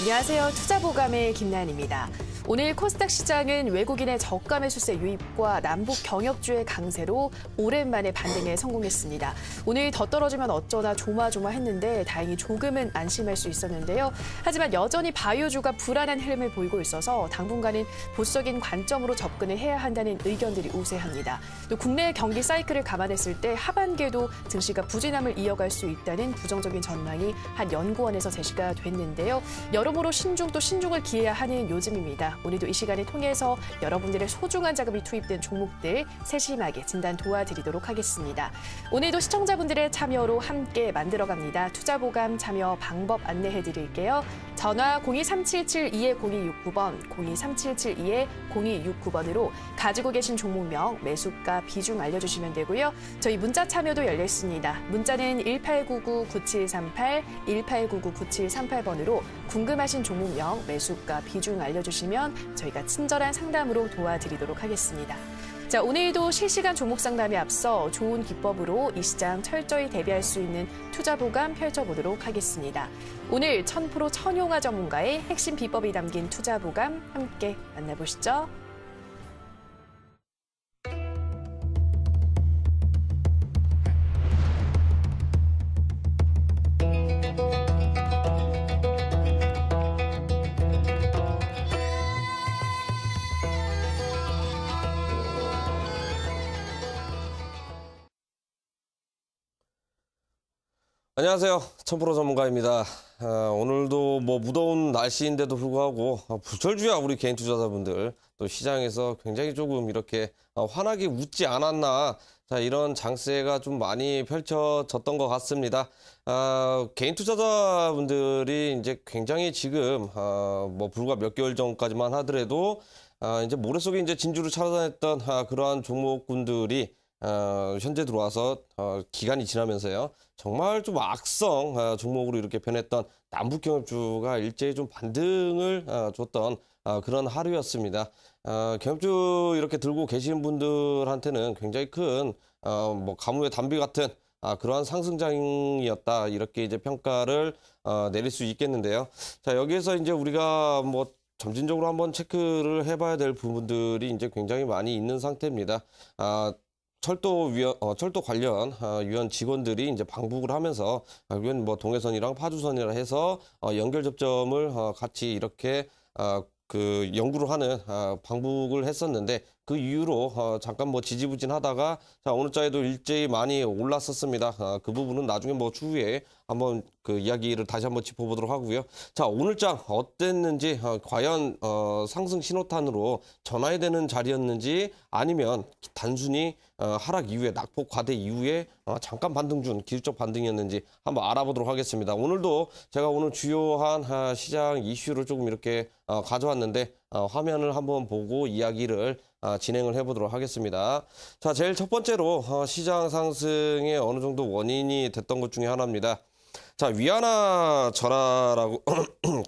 안녕하세요. 투자보감의 김나연입니다. 오늘 코스닥 시장은 외국인의 저가 매수세 유입과 남북 경협주의 강세로 오랜만에 반등에 성공했습니다. 오늘 더 떨어지면 어쩌나 조마조마했는데 다행히 조금은 안심할 수 있었는데요. 하지만 여전히 바이오주가 불안한 흐름을 보이고 있어서 당분간은 보수적인 관점으로 접근을 해야 한다는 의견들이 우세합니다. 또 국내 경기 사이클을 감안했을 때 하반기에도 증시가 부진함을 이어갈 수 있다는 부정적인 전망이 한 연구원에서 제시가 됐는데요. 여러모로 신중 또 신중을 기해야 하는 요즘입니다. 오늘도 이 시간을 통해서 여러분들의 소중한 자금이 투입된 종목들 세심하게 진단 도와드리도록 하겠습니다. 오늘도 시청자분들의 참여로 함께 만들어갑니다. 투자보감 참여 방법 안내해드릴게요. 전화 02377-20269번, 02377-20269번으로 가지고 계신 종목명, 매수가, 비중 알려주시면 되고요. 저희 문자 참여도 열려 있습니다. 문자는 1899-9738, 1899-9738번으로 궁금하신 종목명, 매수가, 비중 알려주시면 저희가 친절한 상담으로 도와드리도록 하겠습니다. 자, 오늘도 실시간 종목 상담에 앞서 좋은 기법으로 이 시장 철저히 대비할 수 있는 투자보감 펼쳐보도록 하겠습니다. 오늘 1000% 천용화 전문가의 핵심 비법이 담긴 투자보감 함께 만나보시죠. 안녕하세요. 1000% 전문가입니다. 오늘도 뭐 무더운 날씨인데도 불구하고 불철주야 우리 개인 투자자분들 또 시장에서 굉장히 조금 이렇게 환하게 웃지 않았나, 자, 이런 장세가 좀 많이 펼쳐졌던 것 같습니다. 개인 투자자분들이 이제 굉장히 지금 뭐 불과 몇 개월 전까지만 하더라도 이제 모래 속에 이제 진주를 찾아다녔던 그러한 종목군들이 현재 들어와서 기간이 지나면서요, 정말 좀 악성 종목으로 이렇게 변했던 남북경협주가 일제히 좀 반등을 줬던 그런 하루였습니다. 경협주 이렇게 들고 계시는 분들한테는 굉장히 큰 뭐 가뭄의 단비 같은 그러한 상승장이었다, 이렇게 이제 평가를 내릴 수 있겠는데요. 자, 여기에서 이제 우리가 뭐 점진적으로 한번 체크를 해봐야 될 부분들이 이제 굉장히 많이 있는 상태입니다. 철도 관련 위원 직원들이 이제 방북을 하면서 결국엔 뭐 동해선이랑 파주선이라 해서 연결 접점을 같이 이렇게 그 연구를 하는 방북을 했었는데, 그 이후로 잠깐 뭐 지지부진하다가 자, 오늘자에도 일제히 많이 올랐었습니다. 그 부분은 나중에 뭐 추후에 한번 그 이야기를 다시 한번 짚어보도록 하고요. 자, 오늘장 어땠는지, 과연 상승 신호탄으로 전환이 되는 자리였는지, 아니면 단순히 하락 이후에 낙폭 과대 이후에 잠깐 반등 준 기술적 반등이었는지 한번 알아보도록 하겠습니다. 오늘도 제가 오늘 주요한 시장 이슈를 조금 이렇게 가져왔는데 화면을 한번 보고 이야기를 진행을 해보도록 하겠습니다. 자, 제일 첫 번째로 시장 상승의 어느 정도 원인이 됐던 것 중에 하나입니다. 자, 위안화 절하라고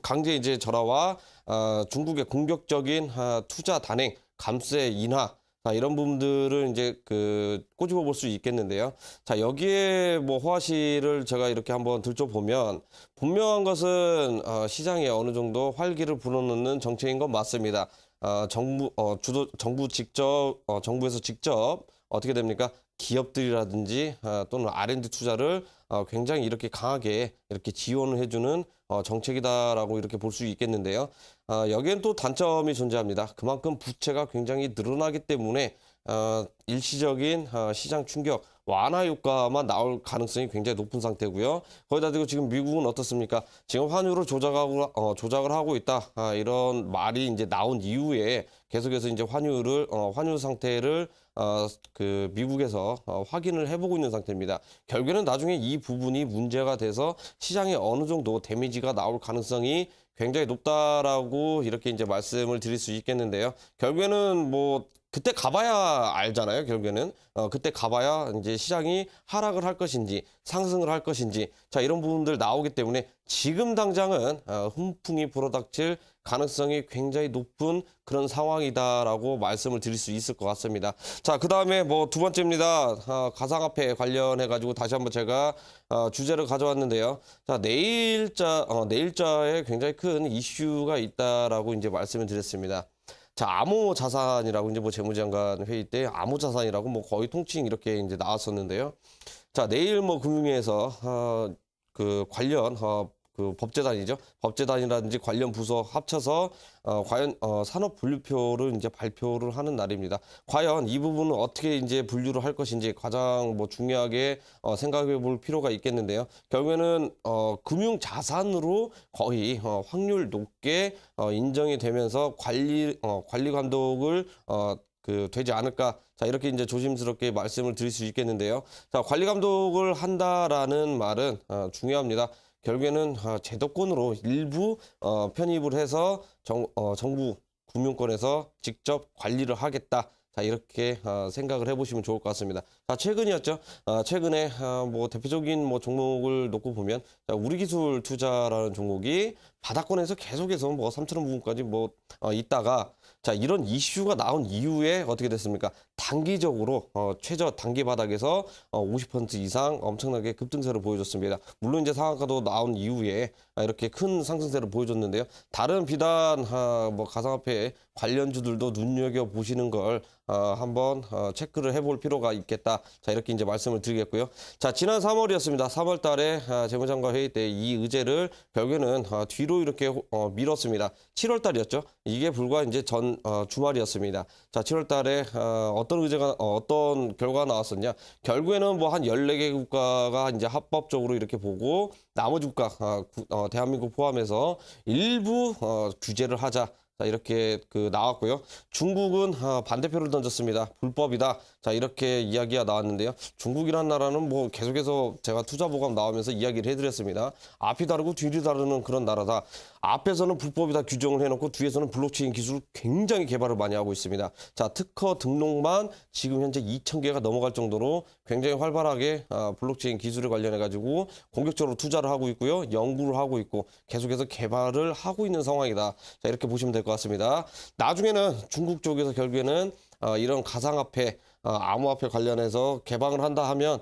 강제 이제 절하와 중국의 공격적인 투자 단행, 감세 인하, 이런 부분들을 이제 꼬집어 볼 수 있겠는데요. 자, 여기에 뭐 호화시를 제가 이렇게 한번 들춰보면 분명한 것은 시장에 어느 정도 활기를 불어넣는 정책인 건 맞습니다. 정부에서 직접 어떻게 됩니까? 기업들이라든지 또는 R&D 투자를 굉장히 이렇게 강하게 이렇게 지원을 해주는 정책이다라고 이렇게 볼 수 있겠는데요. 여기엔 또 단점이 존재합니다. 그만큼 부채가 굉장히 늘어나기 때문에 일시적인 시장 충격, 완화 효과만 나올 가능성이 굉장히 높은 상태고요. 거기다 대고 지금 미국은 어떻습니까? 지금 환율을 조작을 하고 있다, 이런 말이 이제 나온 이후에 계속해서 이제 환율 상태를 미국에서 확인을 해보고 있는 상태입니다. 결국에는 나중에 이 부분이 문제가 돼서 시장에 어느 정도 데미지가 나올 가능성이 굉장히 높다라고 이렇게 이제 말씀을 드릴 수 있겠는데요. 결국에는 뭐 그때 가봐야 알잖아요. 거잖아요. 결국에는 그때 가봐야 이제 시장이 하락을 할 것인지 상승을 할 것인지 자 이런 부분들 나오기 때문에 지금 당장은 훈풍이 불어닥칠 가능성이 굉장히 높은 그런 상황이다라고 말씀을 드릴 수 있을 것 같습니다. 자, 그 다음에 뭐 두 번째입니다. 가상화폐 관련해 가지고 다시 한번 제가 주제를 가져왔는데요. 자, 내일자에 굉장히 큰 이슈가 있다라고 이제 말씀을 드렸습니다. 자, 암호자산이라고 이제 뭐 재무장관 회의 때 암호자산이라고 뭐 거의 통칭 이렇게 이제 나왔었는데요. 자, 내일 뭐 금융위에서 그 관련 그 법제단이죠. 법제단이라든지 관련 부서 합쳐서 과연 산업 분류표를 이제 발표를 하는 날입니다. 과연 이 부분은 어떻게 이제 분류를 할 것인지 가장 뭐 중요하게 생각해 볼 필요가 있겠는데요. 결국에는 금융 자산으로 거의 확률 높게 인정이 되면서 관리 감독을 되지 않을까. 자, 이렇게 이제 조심스럽게 말씀을 드릴 수 있겠는데요. 자, 관리 감독을 한다라는 말은 중요합니다. 결국에는 제도권으로 일부 편입을 해서 정부 금융권에서 직접 관리를 하겠다. 자, 이렇게 생각을 해보시면 좋을 것 같습니다. 자, 최근이었죠. 최근에 뭐 대표적인 뭐 종목을 놓고 보면 자, 우리기술 투자라는 종목이 바닥권에서 계속해서 뭐 3,000원 부분까지 뭐 있다가 자, 이런 이슈가 나온 이후에 어떻게 됐습니까? 단기적으로 최저 단기 바닥에서 50% 이상 엄청나게 급등세를 보여줬습니다. 물론 이제 상한가도 나온 이후에 이렇게 큰 상승세를 보여줬는데요. 다른 비단 뭐 가상화폐 관련주들도 눈여겨 보시는 걸 한번 체크를 해볼 필요가 있겠다. 자, 이렇게 이제 말씀을 드리겠고요. 자, 지난 3월이었습니다. 3월 달에 재무장관 회의 때 이 의제를 결국에는 뒤로 이렇게 밀었습니다. 7월 달이었죠. 이게 불과 이제 전 주말이었습니다. 자, 7월 달에 어떤 결과가 나왔었냐? 결국에는 뭐 한 14개 국가가 이제 합법적으로 이렇게 보고 나머지 국가 대한민국 포함해서 일부 규제를 하자. 자, 이렇게 나왔고요. 중국은 반대표를 던졌습니다. 불법이다. 자, 이렇게 이야기가 나왔는데요. 중국이라는 나라는 뭐 계속해서 제가 투자보감 나오면서 이야기를 해드렸습니다. 앞이 다르고 뒤를 다르는 그런 나라다. 앞에서는 불법이다 규정을 해놓고 뒤에서는 블록체인 기술을 굉장히 개발을 많이 하고 있습니다. 자, 특허 등록만 지금 현재 2,000개가 넘어갈 정도로 굉장히 활발하게 블록체인 기술에 관련해가지고 공격적으로 투자를 하고 있고요. 연구를 하고 있고 계속해서 개발을 하고 있는 상황이다. 자, 이렇게 보시면 될 것 같습니다. 나중에는 중국 쪽에서 결국에는 이런 가상화폐, 암호화폐 관련해서 개방을 한다 하면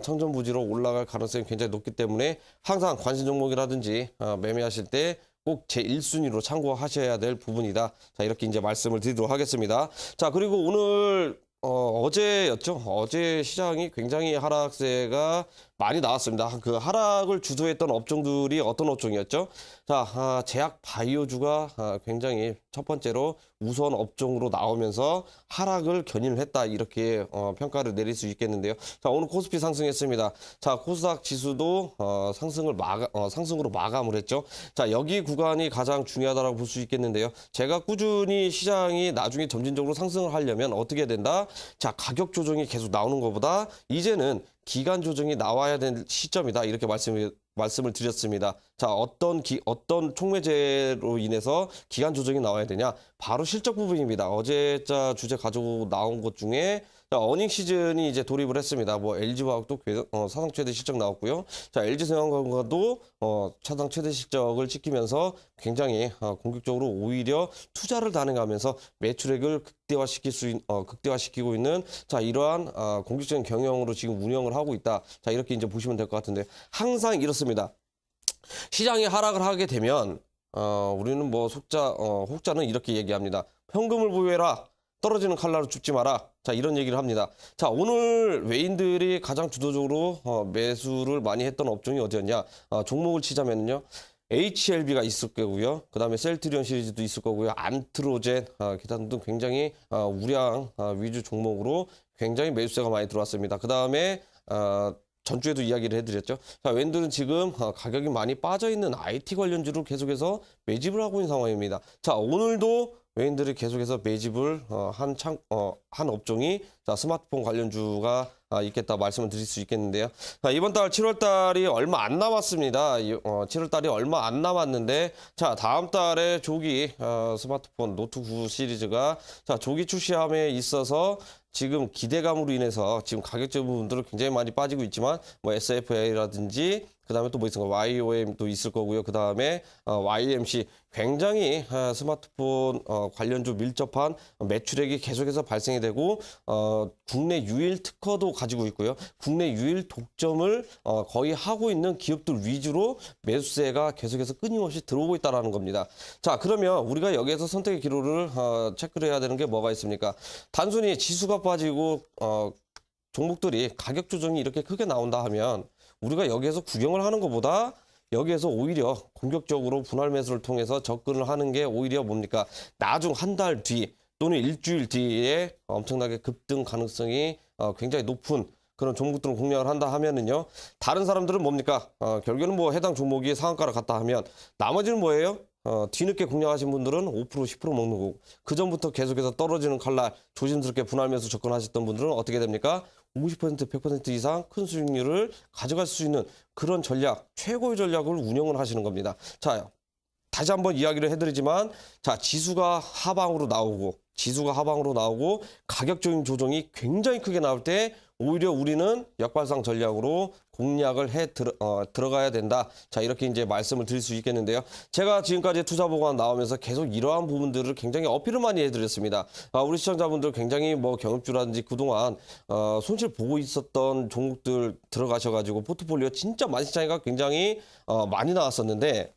청정부지로 올라갈 가능성이 굉장히 높기 때문에 항상 관심 종목이라든지 매매하실 때 꼭 제1순위로 참고하셔야 될 부분이다. 자, 이렇게 이제 말씀을 드리도록 하겠습니다. 자, 그리고 오늘 어제였죠. 어제 시장이 굉장히 하락세가 많이 나왔습니다. 그 하락을 주도했던 업종들이 어떤 업종이었죠? 자, 제약 바이오주가 굉장히 첫 번째로 우선 업종으로 나오면서 하락을 견인을 했다. 이렇게 평가를 내릴 수 있겠는데요. 자, 오늘 코스피 상승했습니다. 자, 코스닥 지수도 상승으로 마감을 했죠. 자, 여기 구간이 가장 중요하다고 볼 수 있겠는데요. 제가 꾸준히 시장이 나중에 점진적으로 상승을 하려면 어떻게 해야 된다? 자, 가격 조정이 계속 나오는 것보다 이제는 기간 조정이 나와야 될 시점이다. 이렇게 말씀을 드렸습니다. 자, 어떤 촉매제로 인해서 기간 조정이 나와야 되냐? 바로 실적 부분입니다. 어제자 주제 가지고 나온 것 중에 어닝 시즌이 이제 돌입을 했습니다. 뭐 LG화학도 사상 최대 실적 나왔고요. 자, LG생활건강도 사상 최대 실적을 찍히면서 굉장히 공격적으로 오히려 투자를 단행하면서 매출액을 극대화시키고 있는 자, 이러한 공격적인 경영으로 지금 운영을 하고 있다. 자, 이렇게 이제 보시면 될 것 같은데 항상 이렇습니다. 시장이 하락을 하게 되면 우리는 뭐 혹자는 이렇게 얘기합니다. 현금을 보유해라. 떨어지는 칼날로 죽지 마라. 자, 이런 얘기를 합니다. 자, 오늘 외인들이 가장 주도적으로 매수를 많이 했던 업종이 어디였냐? 종목을 치자면요. HLB가 있을 거고요. 그 다음에 셀트리온 시리즈도 있을 거고요. 안트로젠, 기타 등등 굉장히 우량 위주 종목으로 굉장히 매수세가 많이 들어왔습니다. 그 다음에 전주에도 이야기를 해드렸죠. 자, 외인들은 지금 가격이 많이 빠져있는 IT 관련주를 계속해서 매집을 하고 있는 상황입니다. 자, 오늘도 외인들이 계속해서 매집을 한 업종이 자, 스마트폰 관련주가 있겠다 말씀을 드릴 수 있겠는데요. 자, 이번 달 7월 달이 얼마 안 남았습니다. 7월 달이 얼마 안 남았는데 자, 다음 달에 조기 스마트폰 노트 9 시리즈가 자, 조기 출시함에 있어서 지금 기대감으로 인해서 지금 가격적인 부분들은 굉장히 많이 빠지고 있지만 뭐 SFA라든지 그다음에 또 뭐 있을까? YOM도 있을 거고요. 그다음에 YMC 굉장히 스마트폰 관련주 밀접한 매출액이 계속해서 발생이 되고 국내 유일 특허도 가지고 있고요. 국내 유일 독점을 거의 하고 있는 기업들 위주로 매수세가 계속해서 끊임없이 들어오고 있다라는 겁니다. 자, 그러면 우리가 여기에서 선택의 기로를 체크를 해야 되는 게 뭐가 있습니까? 단순히 지수가 빠지고 종목들이 가격 조정이 이렇게 크게 나온다 하면 우리가 여기에서 구경을 하는 것보다 여기에서 오히려 공격적으로 분할 매수를 통해서 접근을 하는 게 오히려 뭡니까? 나중 한 달 뒤 또는 일주일 뒤에 엄청나게 급등 가능성이 굉장히 높은 그런 종목들을 공략을 한다 하면은요. 다른 사람들은 뭡니까? 결국에는 뭐 해당 종목이 상한가를 갔다 하면 나머지는 뭐예요? 뒤늦게 공략하신 분들은 5% 10% 먹는 거고 그 전부터 계속해서 떨어지는 칼날 조심스럽게 분할 매수 접근하셨던 분들은 어떻게 됩니까? 50% 100% 이상 큰 수익률을 가져갈 수 있는 그런 전략, 최고의 전략을 운영을 하시는 겁니다. 자, 다시 한번 이야기를 해드리지만 자, 지수가 하방으로 나오고 가격적인 조정이 굉장히 크게 나올 때 오히려 우리는 역발상 전략으로 공략을 들어가야 된다. 자, 이렇게 이제 말씀을 드릴 수 있겠는데요. 제가 지금까지 투자 보고가 나오면서 계속 이러한 부분들을 굉장히 어필을 많이 해드렸습니다. 우리 시청자분들 굉장히 뭐 경험주라든지 그동안 손실 보고 있었던 종목들 들어가셔가지고 포트폴리오 진짜 만시장이가 굉장히 많이 나왔었는데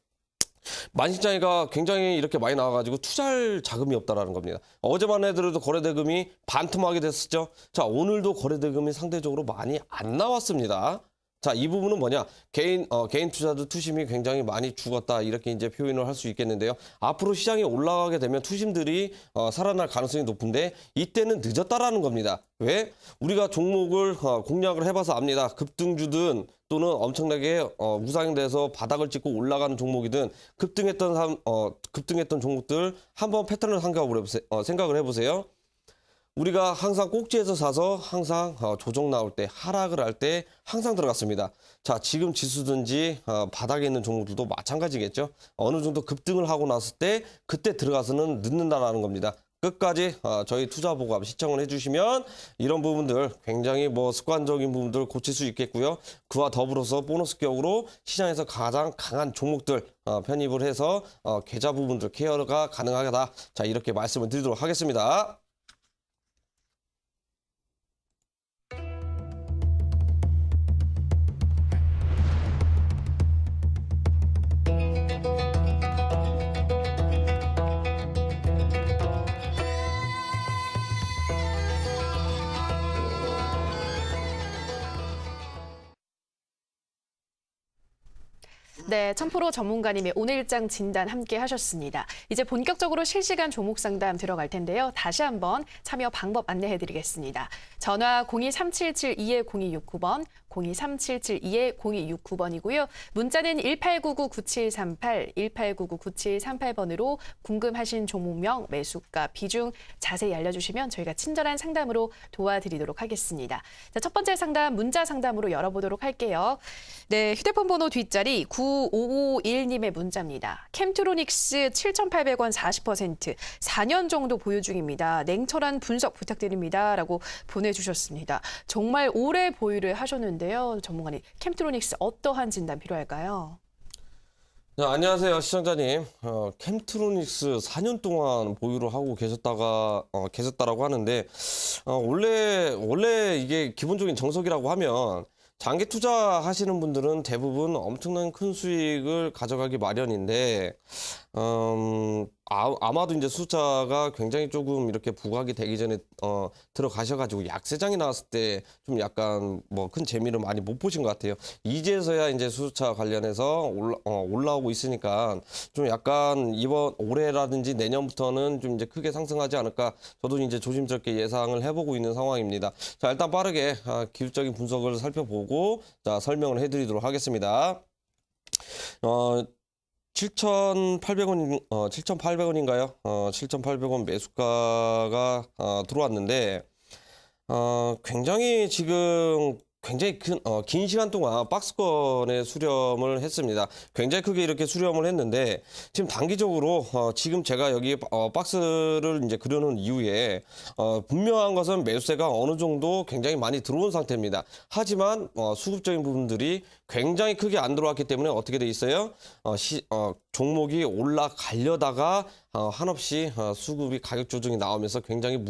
만시장이가 굉장히 이렇게 많이 나와가지고 투자할 자금이 없다라는 겁니다. 어제만 해도 거래대금이 반토막이 됐었죠. 자, 오늘도 거래대금이 상대적으로 많이 안 나왔습니다. 자, 이 부분은 뭐냐? 개인 투자도 투심이 굉장히 많이 죽었다. 이렇게 이제 표현을 할 수 있겠는데요. 앞으로 시장이 올라가게 되면 투심들이 살아날 가능성이 높은데 이때는 늦었다라는 겁니다. 왜? 우리가 종목을 공략을 해봐서 압니다. 급등주든 또는 엄청나게 우상향돼서 바닥을 찍고 올라가는 종목이든 급등했던 종목들 한번 패턴을 생각을 해보세요. 우리가 항상 꼭지에서 사서 항상 조정 나올 때 하락을 할 때 항상 들어갔습니다. 자, 지금 지수든지 바닥에 있는 종목들도 마찬가지겠죠. 어느 정도 급등을 하고 났을 때 그때 들어가서는 늦는다라는 겁니다. 끝까지 저희 투자 보고 시청을 해주시면 이런 부분들 굉장히 뭐 습관적인 부분들 고칠 수 있겠고요. 그와 더불어서 보너스격으로 시장에서 가장 강한 종목들 편입을 해서 계좌 부분들 케어가 가능하다. 자, 이렇게 말씀을 드리도록 하겠습니다. 네, 천프로 전문가님의 오늘장 진단 함께 하셨습니다. 이제 본격적으로 실시간 종목 상담 들어갈 텐데요. 다시 한번 참여 방법 안내해드리겠습니다. 전화 02377-220269번, 02377-220269번이고요. 문자는 1899-9738, 1899-9738번으로 궁금하신 종목명, 매수가, 비중 자세히 알려주시면 저희가 친절한 상담으로 도와드리도록 하겠습니다. 자, 첫 번째 상담, 문자 상담으로 열어보도록 할게요. 네, 휴대폰 번호 뒷자리 9551님의 문자입니다. 캠트로닉스 7,800원 40%, 4년 정도 보유 중입니다. 냉철한 분석 부탁드립니다. 라고 보내주셨습니다. 정말 오래 보유를 하셨는데요. 전문가님, 캠트로닉스 어떠한 진단 필요할까요? 네, 안녕하세요, 시청자님. 캠트로닉스 4년 동안 보유를 하고 계셨다라고 하는데, 원래 이게 기본적인 정석이라고 하면, 장기 투자하시는 분들은 대부분 엄청난 큰 수익을 가져가기 마련인데, 아마도 이제 숫자가 굉장히 조금 이렇게 부각이 되기 전에 들어가셔가지고 약세장이 나왔을 때 좀 약간 뭐 큰 재미를 많이 못 보신 것 같아요. 이제서야 이제 숫자 관련해서 올라오고 있으니까 좀 약간 이번 올해라든지 내년부터는 좀 이제 크게 상승하지 않을까. 저도 이제 조심스럽게 예상을 해보고 있는 상황입니다. 자, 일단 빠르게 기술적인 분석을 살펴보고 자, 설명을 해드리도록 하겠습니다. 7,800원인가요? 7,800원 매수가가 들어왔는데 굉장히 지금 굉장히 긴 시간 동안 박스권에 수렴을 했습니다. 굉장히 크게 이렇게 수렴을 했는데 지금 단기적으로 지금 제가 여기 박스를 이제 그려놓은 이후에 분명한 것은 매수세가 어느 정도 굉장히 많이 들어온 상태입니다. 하지만 수급적인 부분들이 굉장히 크게 안 들어왔기 때문에 어떻게 돼 있어요? 종목이 올라가려다가 한없이 수급이 가격 조정이 나오면서 굉장히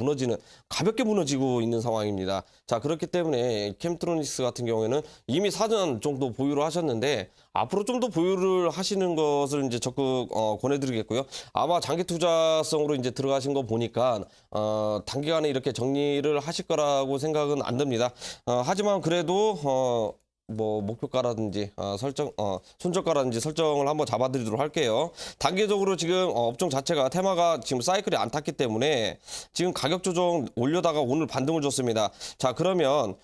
가볍게 무너지고 있는 상황입니다. 자, 그렇기 때문에 캠트로닉스 같은 경우에는 이미 사전 정도 보유를 하셨는데 앞으로 좀 더 보유를 하시는 것을 이제 적극 권해드리겠고요. 아마 장기 투자성으로 이제 들어가신 거 보니까 단기간에 이렇게 정리를 하실 거라고 생각은 안 듭니다. 하지만 그래도 뭐 목표가라든지 손절가라든지 설정을 한번 잡아드리도록 할게요. 단계적으로 지금 업종 자체가 테마가 지금 사이클이 안 탔기 때문에 지금 가격 조정 올려다가 오늘 반등을 줬습니다. 자, 그러면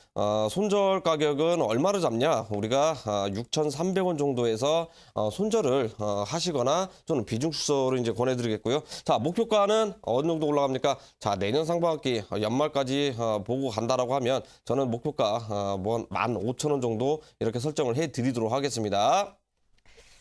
손절 가격은 얼마로 잡냐? 우리가 6,300원 정도에서 손절을 하시거나 저는 비중 축소를 이제 권해드리겠고요. 자, 목표가는 어느 정도 올라갑니까? 자, 내년 상반기 연말까지 보고 간다라고 하면 저는 목표가 15,000원 정도 이렇게 설정을 해드리도록 하겠습니다.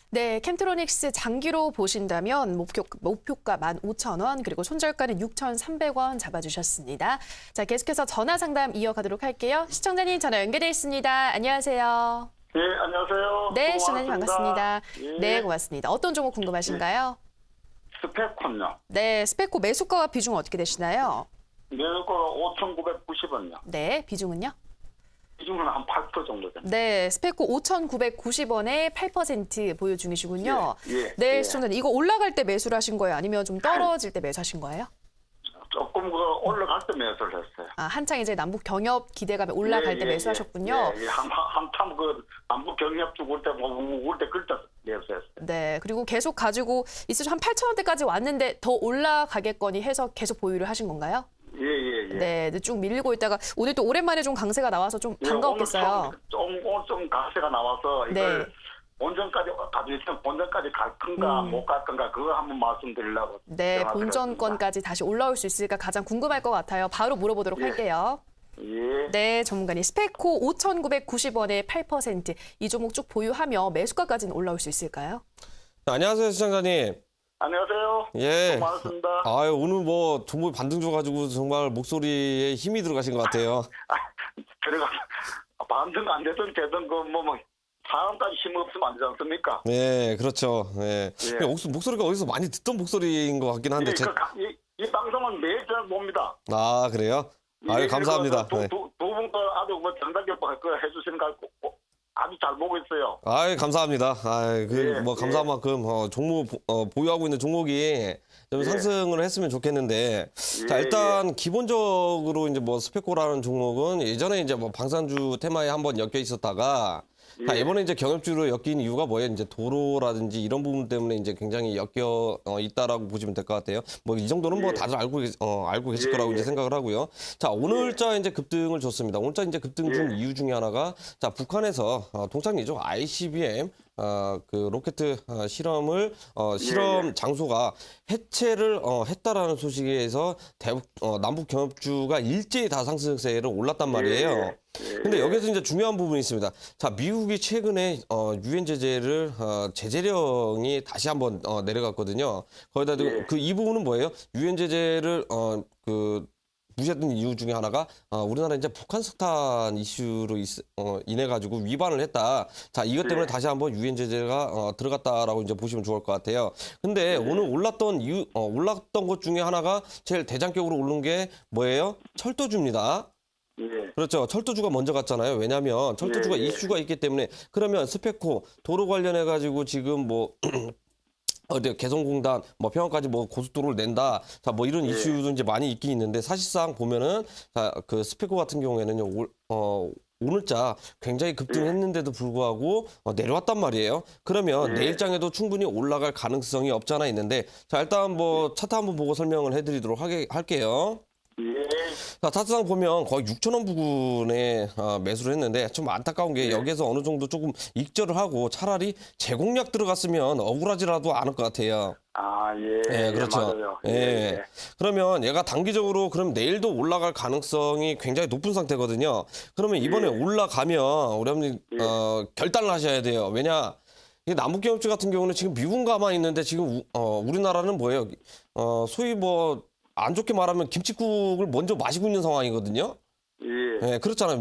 네, 캠트로닉스 장기로 보신다면 목표가 15,000원 그리고 손절가는 6,300원 잡아주셨습니다. 자, 계속해서 전화 상담 이어가도록 할게요. 시청자님 전화 연결돼 있습니다. 안녕하세요. 네, 안녕하세요. 네, 시청자님 반갑습니다. 예. 네, 고맙습니다. 어떤 종목 궁금하신가요? 스펙콘요. 네, 스페코 매수가와 비중 어떻게 되시나요? 매수가가 5,990원요. 네, 비중은요? 비중은 한 8% 정도 됩니다. 네, 스페코 5,990원에 8% 보유 중이시군요. 예, 네, 예. 시청자님 이거 올라갈 때 매수를 하신 거예요? 아니면 좀 떨어질 때 매수하신 거예요? 조금 올라갈 때 매수를 했어요. 아, 한창 이제 남북 경협 기대감이 올라갈 때 매수하셨군요. 예, 한참 남북 경협 죽을 때, 그때 매수했어요. 네, 그리고 계속 가지고 있으셔 한 8,000원대까지 왔는데 더 올라가겠거니 해서 계속 보유를 하신 건가요? 예. 네, 쭉 밀리고 있다가 오늘 또 오랜만에 좀 강세가 나와서 좀 반가웠겠어요. 오늘 좀 강세가 나와서 이걸 네. 본전까지 가지고 있으면 본전까지 갈 건가 못 갈 건가 그거 한번 말씀드리려고. 네, 전화드렸습니다. 본전권까지 다시 올라올 수 있을까 가장 궁금할 것 같아요. 바로 물어보도록 할게요. 예. 네, 전문가님. 스페코 5,990원에 8%. 이 종목 쭉 보유하며 매수가까지는 올라올 수 있을까요? 안녕하세요, 시청자님. 안녕하세요. 예. 고맙습니다. 아유, 오늘 뭐 종목이 반등 줘가지고 정말 목소리에 힘이 들어가신 것 같아요. 들어가 반등 안 되든 되든 사람까지 힘 없으면 안 되지 않습니까? 네, 그렇죠. 예. 예. 목소리가 어디서 많이 듣던 목소리인 것 같긴 한데. 이 방송은 매일 잘 봅니다. 아, 그래요? 아유, 감사합니다. 두 네. 분도 아주 정답게 해주시는 거 아주 잘 보고 있어요. 아유, 감사합니다. 예, 감사한 예. 만큼 종목 보유하고 있는 종목이 좀 예. 상승을 했으면 좋겠는데. 자, 예, 일단 기본적으로 이제 스페코라는 종목은 예전에 이제 방산주 테마에 한번 엮여 있었다가 자, 예. 이번에 이제 경협주로 엮인 이유가 뭐예요? 이제 도로라든지 이런 부분 때문에 이제 굉장히 엮여 있다라고 보시면 될 것 같아요. 이 정도는 예. 다들 알고 계실 예, 거라고 예. 이제 생각을 하고요. 자, 오늘자 이제 급등을 줬습니다. 오늘자 이제 급등 준 예. 이유 중에 하나가 자, 북한에서 동창리죠. ICBM 그 로켓 실험 예. 장소가 해체를 했다라는 소식에서 남북 경협주가 일제히 다 상승세를 올랐단 말이에요. 근데 여기서 이제 중요한 부분이 있습니다. 자, 미국이 최근에 유엔 제재를 제재령이 다시 한번 내려갔거든요. 거기다 예. 이 부분은 뭐예요? 유엔 제재를 무시했던 이유 중에 하나가 우리나라 이제 북한 석탄 이슈로 인해 가지고 위반을 했다. 자, 이것 때문에 네. 다시 한번 유엔 제재가 들어갔다라고 이제 보시면 좋을 것 같아요. 근데 오늘 올랐던 것 중에 하나가 제일 대장격으로 오른 게 뭐예요? 철도주입니다. 예. 그렇죠. 철도주가 먼저 갔잖아요. 왜냐하면 철도주가 예, 예. 이슈가 있기 때문에. 그러면 스페코 도로 관련해 가지고 지금 개성공단 평화까지 고속도로를 낸다. 자, 이런 예. 이슈도 이제 많이 있긴 있는데 사실상 보면은 자, 그 스페코 같은 경우에는요. 오늘자 굉장히 급등했는데도 불구하고 내려왔단 말이에요. 그러면 예. 내일장에도 충분히 올라갈 가능성이 없지 않아 있는데 자, 일단 차트 한번 보고 설명을 해드리도록 할게요. 예. 자, 타트상 보면 거의 6천 원 부근에 매수를 했는데 좀 안타까운 게 네. 여기에서 어느 정도 조금 익절을 하고 차라리 제공량 들어갔으면 억울하지라도 않을 것 같아요. 아, 예. 예, 그렇죠. 맞아요. 예. 그러면 얘가 단기적으로 그럼 내일도 올라갈 가능성이 굉장히 높은 상태거든요. 그러면 이번에 올라가면 우리 어머니 결단을 하셔야 돼요. 왜냐? 이 남북경협주 같은 경우는 지금 미군 가만히 있는데 지금 우리나라는 뭐예요? 소위 뭐 안 좋게 말하면 김칫국을 먼저 마시고 있는 상황이거든요. 예. 예, 그렇잖아요.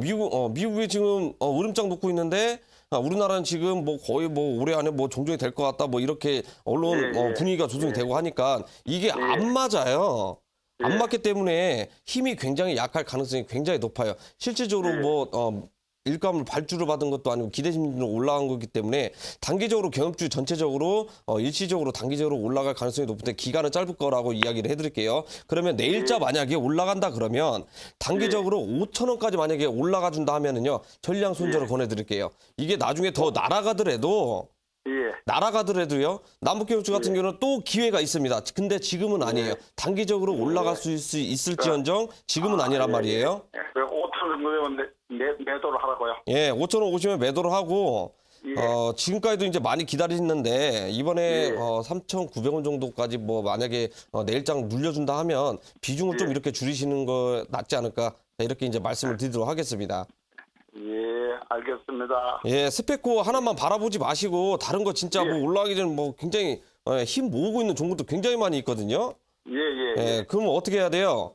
미국이 지금 으름장 놓고 있는데 우리나라는 지금 뭐 거의 뭐 올해 안에 뭐 종전이 될 것 같다 뭐 이렇게 언론 예, 예. 분위기가 조성이 되고 하니까 이게 안 맞아요. 안 맞기 때문에 힘이 굉장히 약할 가능성이 굉장히 높아요. 실질적으로 뭐 일감을 발주를 받은 것도 아니고 기대심리로 올라간 거기 때문에 단기적으로 경협주 전체적으로 일시적으로 단기적으로 올라갈 가능성이 높은데 기간은 짧을 거라고 이야기를 해드릴게요. 그러면 내일자 만약에 올라간다 그러면 단기적으로 5천 원까지 만약에 올라가 준다 하면은요 전량 손절을 권해드릴게요. 이게 나중에 더 날아가더라도요 남북경협주 같은 경우는 또 기회가 있습니다. 근데 지금은 아니에요. 단기적으로 올라갈 수 있을지언정 지금은 아니란 말이에요. 예. 5천 원 정도면 매도를 하라고요. 예, 5천 원 오시면 매도를 하고 지금까지도 이제 많이 기다리는데 이번에 3,900원 정도까지 뭐 만약에 내일장 눌려준다 하면 비중을 좀 이렇게 줄이시는 거 낫지 않을까 이렇게 이제 말씀을 드리도록 하겠습니다. 예, 알겠습니다. 예, 스펙고 하나만 바라보지 마시고 다른 거 진짜 뭐 올라가기 전에 뭐 굉장히 힘 모으고 있는 종목도 굉장히 많이 있거든요. 예. 그럼 어떻게 해야 돼요?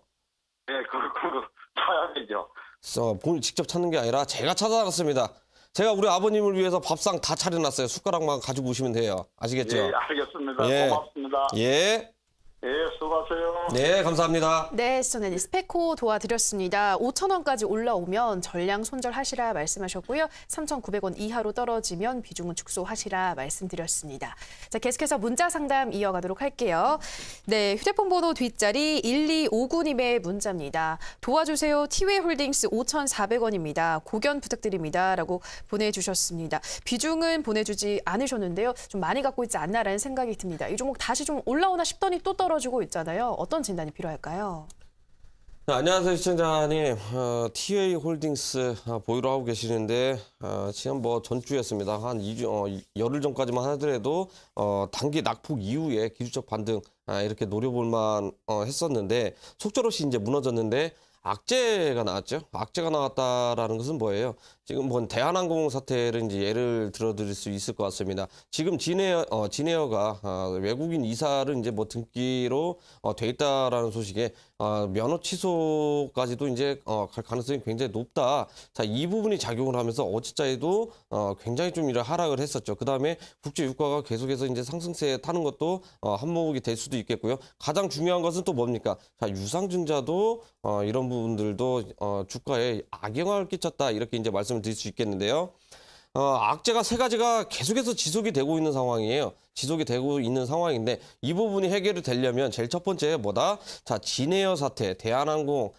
예, 그거 찾아야죠. 본인 직접 찾는 게 아니라 제가 찾아갔습니다. 제가 우리 아버님을 위해서 밥상 다 차려놨어요. 숟가락만 가지고 오시면 돼요. 아시겠죠? 예, 알겠습니다. 예. 고맙습니다. 예. 예, 수고하세요. 네, 감사합니다. 네, 시청자님 스페코 도와드렸습니다. 5천 원까지 올라오면 전량 손절하시라 말씀하셨고요. 3,900원 이하로 떨어지면 비중은 축소하시라 말씀드렸습니다. 자, 계속해서 문자 상담 이어가도록 할게요. 네, 휴대폰 번호 뒷자리 1259님의 문자입니다. 도와주세요. 티웨이홀딩스 5,400원입니다. 고견 부탁드립니다. 라고 보내주셨습니다. 비중은 보내주지 않으셨는데요. 좀 많이 갖고 있지 않나라는 생각이 듭니다. 이 종목 다시 좀 올라오나 싶더니 또 떨어지고 있잖아요. 어떤 진단이 필요할까요? 네, 안녕하세요, 시청자님. TA 홀딩스 보유를 하고 계시는데 지금 뭐 전주였습니다. 한 2주, 열흘 전까지만 하더라도 단기 낙폭 이후에 기술적 반등 이렇게 노려볼만 했었는데 속절없이 이제 무너졌는데 악재가 나왔죠. 악재가 나왔다라는 것은 뭐예요? 지금 뭐 대한항공 사태를 이제 예를 들어드릴 수 있을 것 같습니다. 지금 진에어가 외국인 이사를 이제 뭐 등기로 돼 있다라는 소식에 면허 취소까지도 이제 갈 가능성이 굉장히 높다. 자, 이 부분이 작용을 하면서 어치자에도 굉장히 좀 이런 하락을 했었죠. 그 다음에 국제 유가가 계속해서 이제 상승세에 타는 것도 한몫이 될 수도 있겠고요. 가장 중요한 것은 또 뭡니까? 자, 유상증자도 이런 부분들도 주가에 악영향을 끼쳤다 이렇게 이제 말씀을 드릴 수 있겠는데요. 악재가 세 가지가 계속해서 지속이 되고 있는 상황이에요. 지속이 되고 있는 상황인데 이 부분이 해결이 되려면 제일 첫 번째 뭐다? 자, 진에어 사태, 대한항공,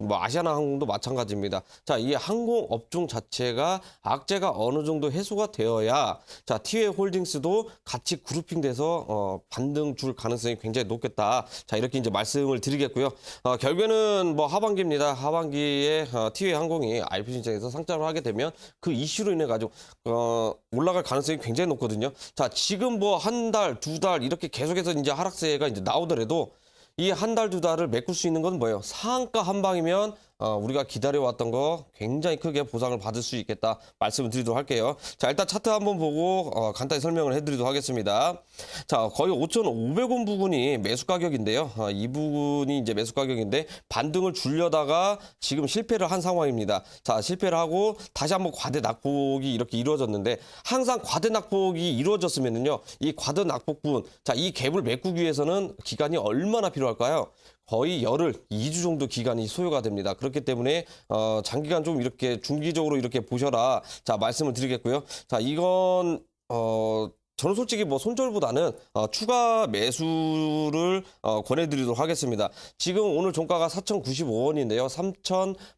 뭐 아시아나항공도 마찬가지입니다. 자, 이 항공 업종 자체가 악재가 어느 정도 해소가 되어야 자, 티웨이 홀딩스도 같이 그룹핑돼서 반등 줄 가능성이 굉장히 높겠다. 자, 이렇게 이제 말씀을 드리겠고요. 결국에는 뭐 하반기입니다. 하반기에 티웨이 항공이 IPO 신청에서 상장을 하게 되면 그 이슈로 인해 가지고 올라갈 가능성이 굉장히 높거든요. 자, 지금 뭐 한 달, 두 달 이렇게 계속해서 이제 하락세가 이제 나오더라도 이 한 달, 두 달을 메꿀 수 있는 건 뭐예요? 상한가 한 방이면 우리가 기다려왔던 거 굉장히 크게 보상을 받을 수 있겠다 말씀을 드리도록 할게요. 자, 일단 차트 한번 보고 간단히 설명을 해드리도록 하겠습니다. 자, 거의 5,500원 부근이 매수 가격인데요. 이 부분이 이제 매수 가격인데 반등을 주려다가 지금 실패를 한 상황입니다. 자, 실패를 하고 다시 한번 과대 낙폭이 이렇게 이루어졌는데 항상 과대 낙폭이 이루어졌으면은요, 이 과대 낙폭분, 자, 이 갭을 메꾸기 위해서는 기간이 얼마나 필요할까요? 거의 열흘, 2주 정도 기간이 소요가 됩니다. 그렇기 때문에 장기간 좀 이렇게 중기적으로 이렇게 보셔라. 자, 말씀을 드리겠고요. 자, 이건 저는 솔직히 뭐 손절보다는 추가 매수를 권해드리도록 하겠습니다. 지금 오늘 종가가 4,095원인데요.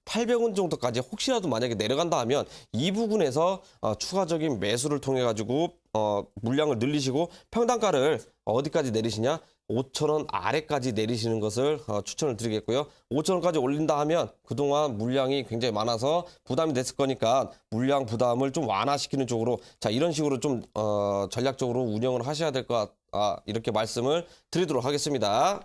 3,800원 정도까지 혹시라도 만약에 내려간다 하면 이 부분에서 추가적인 매수를 통해 가지고 물량을 늘리시고 평단가를 어디까지 내리시냐? 5,000원 아래까지 내리시는 것을 추천을 드리겠고요. 5,000원까지 올린다 하면 그동안 물량이 굉장히 많아서 부담이 됐을 거니까 물량 부담을 좀 완화시키는 쪽으로 자 이런 식으로 좀 전략적으로 운영을 하셔야 될 것 같다. 이렇게 말씀을 드리도록 하겠습니다.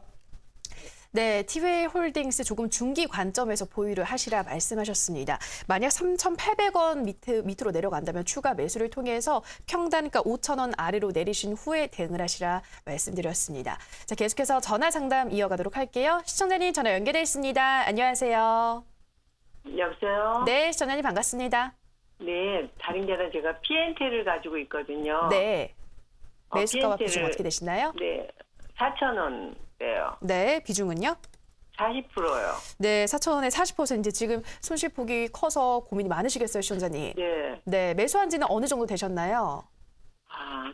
네, 티웨이 홀딩스 조금 중기 관점에서 보유를 하시라 말씀하셨습니다. 만약 3,800원 밑으로 내려간다면 추가 매수를 통해서 평단가 5,000원 아래로 내리신 후에 대응을 하시라 말씀드렸습니다. 자, 계속해서 전화 상담 이어가도록 할게요. 시청자님 전화 연결돼 있습니다. 안녕하세요. 여보세요? 네, 시청자님 반갑습니다. 네, 다른 게 아니라 제가 P&T를 가지고 있거든요. 네, 매수가와 P&T를 비중 어떻게 되시나요? 네, 4,000원대요. 네, 비중은요? 40%요. 네, 4,000원에 40%. 지금 손실폭이 커서 고민이 많으시겠어요, 시청자님. 네. 네, 매수한 지는 어느 정도 되셨나요?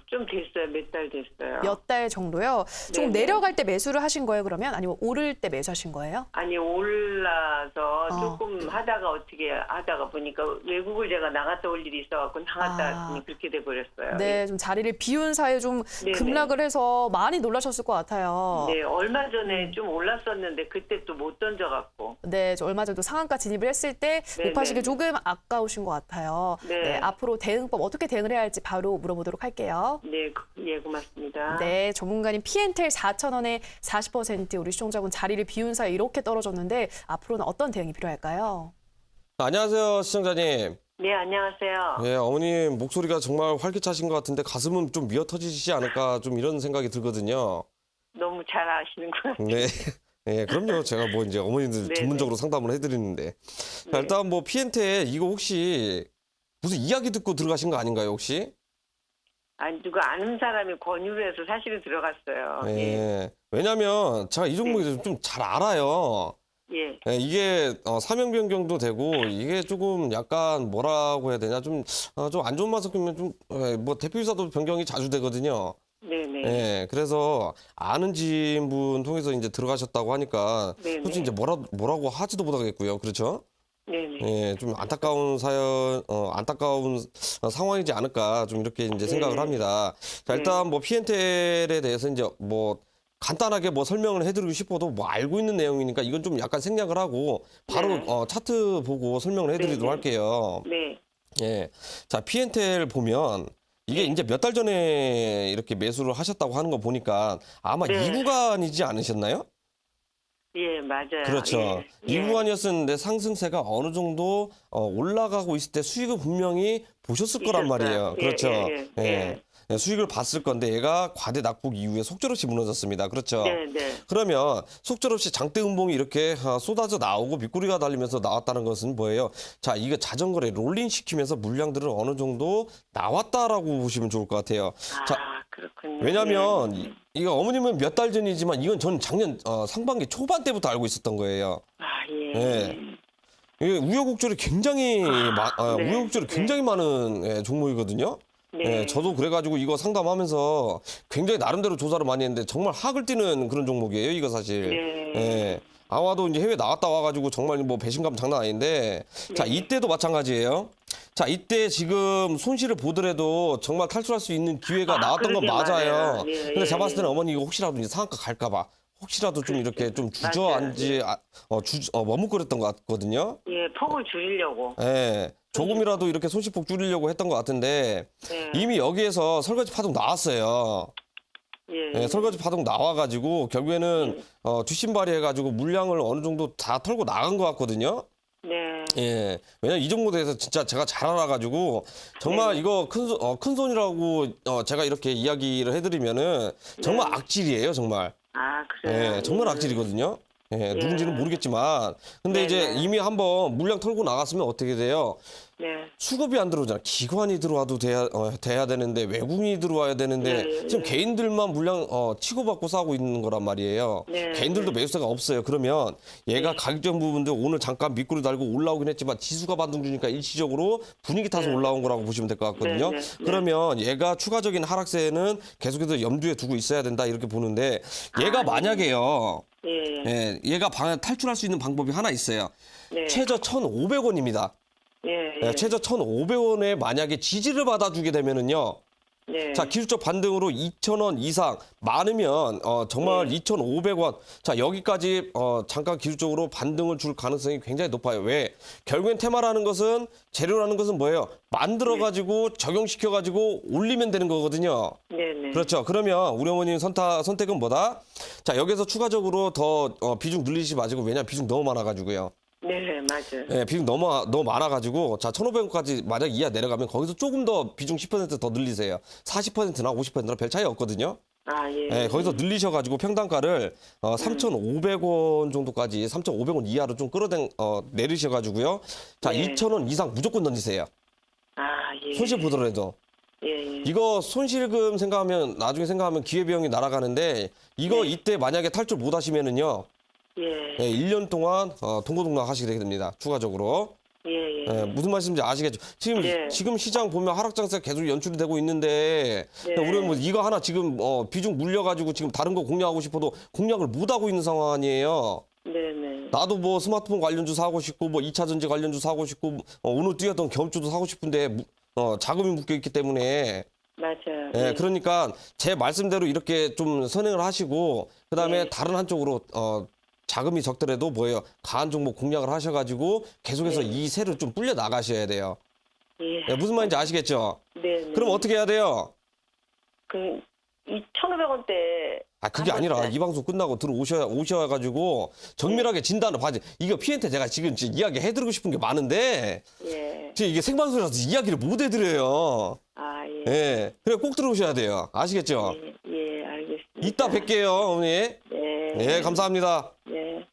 좀 됐어요. 몇 달 됐어요. 몇 달 정도요? 조금 네네. 내려갈 때 매수를 하신 거예요, 그러면? 아니면 오를 때 매수하신 거예요? 아니, 올라서 조금 하다가 어떻게 하다가 보니까 외국을 제가 나갔다 올 일이 있어갖고 나갔다 왔더니 그렇게 돼버렸어요. 네, 좀 자리를 비운 사이에 좀 네네. 급락을 해서 많이 놀라셨을 것 같아요. 네, 얼마 전에 좀 올랐었는데 그때 또 못 던져갖고. 네, 저 얼마 전도 상한가 진입을 했을 때 못 네네. 파시기 조금 아까우신 것 같아요. 네. 앞으로 대응법 어떻게 대응을 해야 할지 바로 물어보도록 할게요. 네, 예, 고맙습니다. 네, 전문가님 P&T 4,000원에 40% 우리 시청자분 자리를 비운 사이 이렇게 떨어졌는데 앞으로는 어떤 대응이 필요할까요? 안녕하세요, 시청자님. 네, 안녕하세요. 예, 어머님 목소리가 정말 활기차신 것 같은데 가슴은 좀 미어 터지시지 않을까 좀 이런 생각이 들거든요. 너무 잘 아시는 것 같아요. 네. 예, 그럼요. 제가 뭐 이제 어머님들 네, 전문적으로 상담을 해드리는데. 자, 일단 뭐 P&T 이거 혹시 무슨 이야기 듣고 들어가신 거 아닌가요, 혹시? 아니 누가 아는 사람이 권유를 해서 사실은 들어갔어요. 예. 예. 왜냐면 제가 이 종목에 대해서 좀 잘 알아요. 예. 예, 이게 사명 변경도 되고 이게 조금 약간 뭐라고 해야 되냐 좀 안 좋은 맛을 끼면 좀 뭐 대표이사도 변경이 자주 되거든요. 네네. 예, 그래서 아는 지인분 통해서 이제 들어가셨다고 하니까 네네. 솔직히 이제 뭐라고 하지도 못하겠고요. 그렇죠? 네네. 예, 좀 안타까운 안타까운 상황이지 않을까 좀 이렇게 이제 생각을 합니다. 자, 일단 뭐 P&L에 대해서 이제 뭐 간단하게 뭐 설명을 해드리고 싶어도 뭐 알고 있는 내용이니까 이건 좀 약간 생략을 하고 바로 네. 차트 보고 설명을 해드리도록 네. 할게요. 네. 예, 자 P&L 보면 이게 이제 몇 달 전에 이렇게 매수를 하셨다고 하는 거 보니까 아마 네. 2구간이지 않으셨나요? 예, 맞아요. 그렇죠. 예. 이 구간이었는데 상승세가 어느 정도 올라가고 있을 때 수익을 분명히 보셨을 거란 있었어요. 말이에요. 예, 그렇죠. 예. 예, 수익을 봤을 건데 얘가 과대 낙폭 이후에 속절없이 무너졌습니다. 그렇죠. 네, 네. 그러면 속절없이 장대 음봉이 이렇게 쏟아져 나오고 밑구리가 달리면서 나왔다는 것은 뭐예요? 자, 이거 자전거를 롤링 시키면서 물량들은 어느 정도 나왔다라고 보시면 좋을 것 같아요. 자, 그렇군요. 왜냐면 예. 이거 어머님은 몇 달 전이지만 이건 전 작년 상반기 초반 때부터 알고 있었던 거예요. 예. 예. 이게 우여곡절이 굉장히 네. 우여곡절이 굉장히 많은 종목이거든요. 네. 예, 저도 그래가지고 이거 상담하면서 굉장히 나름대로 조사를 많이 했는데 정말 학을 띄는 그런 종목이에요, 이거 사실. 네. 예. 아마도 이제 해외 나갔다 와가지고 정말 뭐 배신감 장난 아닌데, 자, 이때도 마찬가지예요. 자, 이때 지금 손실을 보더라도 정말 탈출할 수 있는 기회가 나왔던 건 그러게 맞아요. 맞아요. 예, 근데 예, 제가 봤을 때는 예. 어머니 이거 혹시라도 이제 상한가 갈까봐. 혹시라도 좀 이렇게 좀 맞아요. 주저앉지, 머뭇거렸던 것 같거든요. 예, 폭을 줄이려고. 예. 조금이라도 이렇게 손실폭 줄이려고 했던 것 같은데, 네. 이미 여기에서 설거지 파동 나왔어요. 예. 예, 설거지 파동 나와가지고, 결국에는, 뒷심발이 해가지고 물량을 어느 정도 다 털고 나간 것 같거든요. 네. 예. 왜냐면 이 종목에 대해서 진짜 제가 잘 알아가지고, 정말 네. 이거 큰 손이라고, 제가 이렇게 이야기를 해드리면은, 정말 네. 악질이에요, 정말. 그래요. 예, 정말 악질이거든요. 예, 누군지는 모르겠지만. 근데 네, 이제 네. 이미 한번 물량 털고 나갔으면 어떻게 돼요? 네. 수급이 안 들어오잖아. 기관이 들어와도 돼야 되는데, 외국인이 들어와야 되는데, 네, 지금 네. 개인들만 물량, 치고받고 싸고 있는 거란 말이에요. 네, 개인들도 네. 매수세가 없어요. 그러면 얘가 네. 가격적 부분들 오늘 잠깐 밑구리 달고 올라오긴 했지만, 지수가 반등 주니까 일시적으로 분위기 타서 네. 올라온 거라고 보시면 될 것 같거든요. 네, 네, 네. 그러면 얘가 추가적인 하락세는 계속해서 염두에 두고 있어야 된다. 이렇게 보는데, 얘가 만약에요. 예. 예, 얘가 탈출할 수 있는 방법이 하나 있어요. 네. 최저 1,500원입니다. 예. 네, 최저 1,500원에 만약에 지지를 받아주게 되면은요, 네. 자, 기술적 반등으로 2,000원 이상, 많으면 정말 2,500원. 자, 여기까지 잠깐 기술적으로 반등을 줄 가능성이 굉장히 높아요. 왜? 결국엔 테마라는 것은, 재료라는 것은 뭐예요? 만들어가지고 적용시켜가지고 올리면 되는 거거든요. 네네. 그렇죠. 그러면 우리 어머님 선택은 뭐다? 자, 여기서 추가적으로 더 비중 늘리지 마시고, 왜냐면 비중 너무 많아가지고요. 네, 맞아요. 예, 비중 너무 많아가지고, 자, 1,500원까지 만약 이하 내려가면 거기서 조금 더 비중 10% 더 늘리세요. 40%나 50%나 별 차이 없거든요. 아, 예. 예, 거기서 늘리셔가지고 평단가를 3,500원 정도까지, 3,500원 이하로 좀 내리셔가지고요. 자, 네. 2,000원 이상 무조건 던지세요. 아, 예. 손실 보더라도. 예, 예. 이거 손실금 생각하면, 나중에 생각하면 기회비용이 날아가는데, 이거 이때 만약에 탈출 못 하시면은요, 예. 예, 1년 동안 동고동락 하시게 되게 됩니다. 추가적으로. 예, 예. 예, 무슨 말씀인지 아시겠죠? 네. 지금 시장 보면 하락 장세가 계속 연출이 되고 있는데, 네. 우리는 뭐 이거 하나 지금 비중 물려가지고 지금 다른 거 공략하고 싶어도 공략을 못 하고 있는 상황 아니에요. 네네. 나도 뭐 스마트폰 관련주 사고 싶고, 뭐 2차 전지 관련주 사고 싶고, 오늘 뛰었던 경주도 사고 싶은데 자금이 묶여 있기 때문에. 맞아요. 예, 그러니까 제 말씀대로 이렇게 좀 선행을 하시고, 그다음에 네. 다른 한쪽으로 자금이 적더라도 뭐예요? 강한 종목 공략을 하셔가지고 계속해서 이 세를 좀 불려 나가셔야 돼요. 예. 예, 무슨 말인지 아시겠죠? 네네. 그럼 어떻게 해야 돼요? 그 2,500원대. 아, 그게 아니라 이 방송 끝나고 오셔가지고 정밀하게 진단을 봐야지. 이거 피엔테 제가 지금 이야기 해드리고 싶은 게 많은데, 예. 지금 이게 생방송이라서 이야기를 못 해드려요. 아, 예. 예. 그래 꼭 들어오셔야 돼요. 아시겠죠? 예, 예, 알겠습니다. 이따 뵐게요, 어머니. 네. 예, 감사합니다. 네.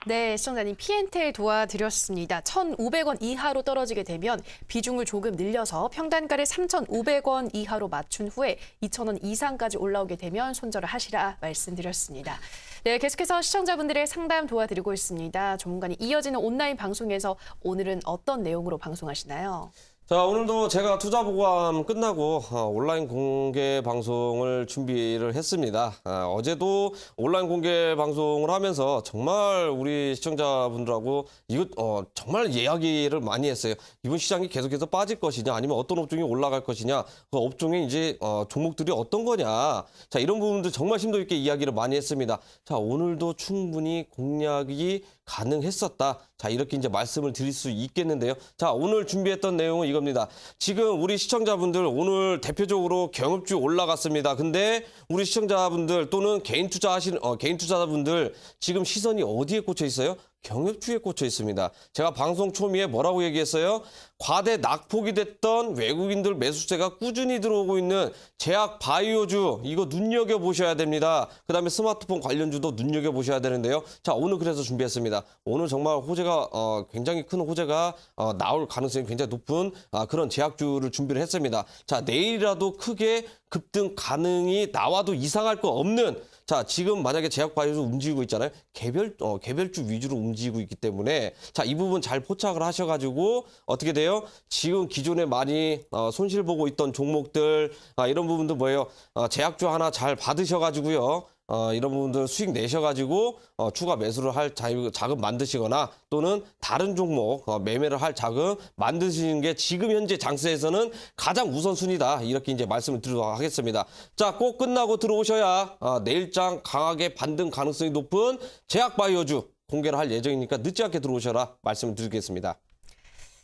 네, 시청자님 피엔텔 도와드렸습니다. 1,500원 이하로 떨어지게 되면 비중을 조금 늘려서 평단가를 3,500원 이하로 맞춘 후에 2,000원 이상까지 올라오게 되면 손절을 하시라 말씀드렸습니다. 네, 계속해서 시청자분들의 상담 도와드리고 있습니다. 전문가님, 이어지는 온라인 방송에서 오늘은 어떤 내용으로 방송하시나요? 자, 오늘도 제가 투자보감 끝나고 온라인 공개 방송을 준비를 했습니다. 어제도 온라인 공개 방송을 하면서 정말 우리 시청자분들하고 이거 정말 이야기를 많이 했어요. 이번 시장이 계속해서 빠질 것이냐, 아니면 어떤 업종이 올라갈 것이냐, 그 업종의 이제 종목들이 어떤 거냐. 자, 이런 부분들 정말 심도 있게 이야기를 많이 했습니다. 자, 오늘도 충분히 공략이 가능했었다. 자, 이렇게 이제 말씀을 드릴 수 있겠는데요. 자, 오늘 준비했던 내용은 이겁니다. 지금 우리 시청자분들 오늘 대표적으로 경업주 올라갔습니다. 근데 우리 시청자분들 또는 개인 투자자분들 지금 시선이 어디에 꽂혀 있어요? 경업주에 꽂혀 있습니다. 제가 방송 초미에 뭐라고 얘기했어요? 과대 낙폭이 됐던 외국인들 매수세가 꾸준히 들어오고 있는 제약 바이오주, 이거 눈여겨보셔야 됩니다. 그 다음에 스마트폰 관련주도 눈여겨보셔야 되는데요. 자, 오늘 그래서 준비했습니다. 오늘 정말 호재가 굉장히 큰 호재가 나올 가능성이 굉장히 높은 그런 제약주를 준비를 했습니다. 자, 내일이라도 크게 급등 가능이 나와도 이상할 거 없는, 자, 지금 만약에 제약바이오주 움직이고 있잖아요. 개별주 위주로 움직이고 있기 때문에, 자, 이 부분 잘 포착을 하셔가지고 어떻게 돼요? 지금 기존에 많이 손실 보고 있던 종목들, 이런 부분도 뭐예요? 제약주 하나 잘 받으셔가지고요. 이런 부분들 수익 내셔가지고 추가 매수를 할 자금 만드시거나 또는 다른 종목 매매를 할 자금 만드시는 게 지금 현재 장세에서는 가장 우선순위다. 이렇게 이제 말씀을 드리도록 하겠습니다. 자, 꼭 끝나고 들어오셔야 내일장 강하게 반등 가능성이 높은 제약바이오주 공개를 할 예정이니까 늦지 않게 들어오셔라 말씀을 드리겠습니다.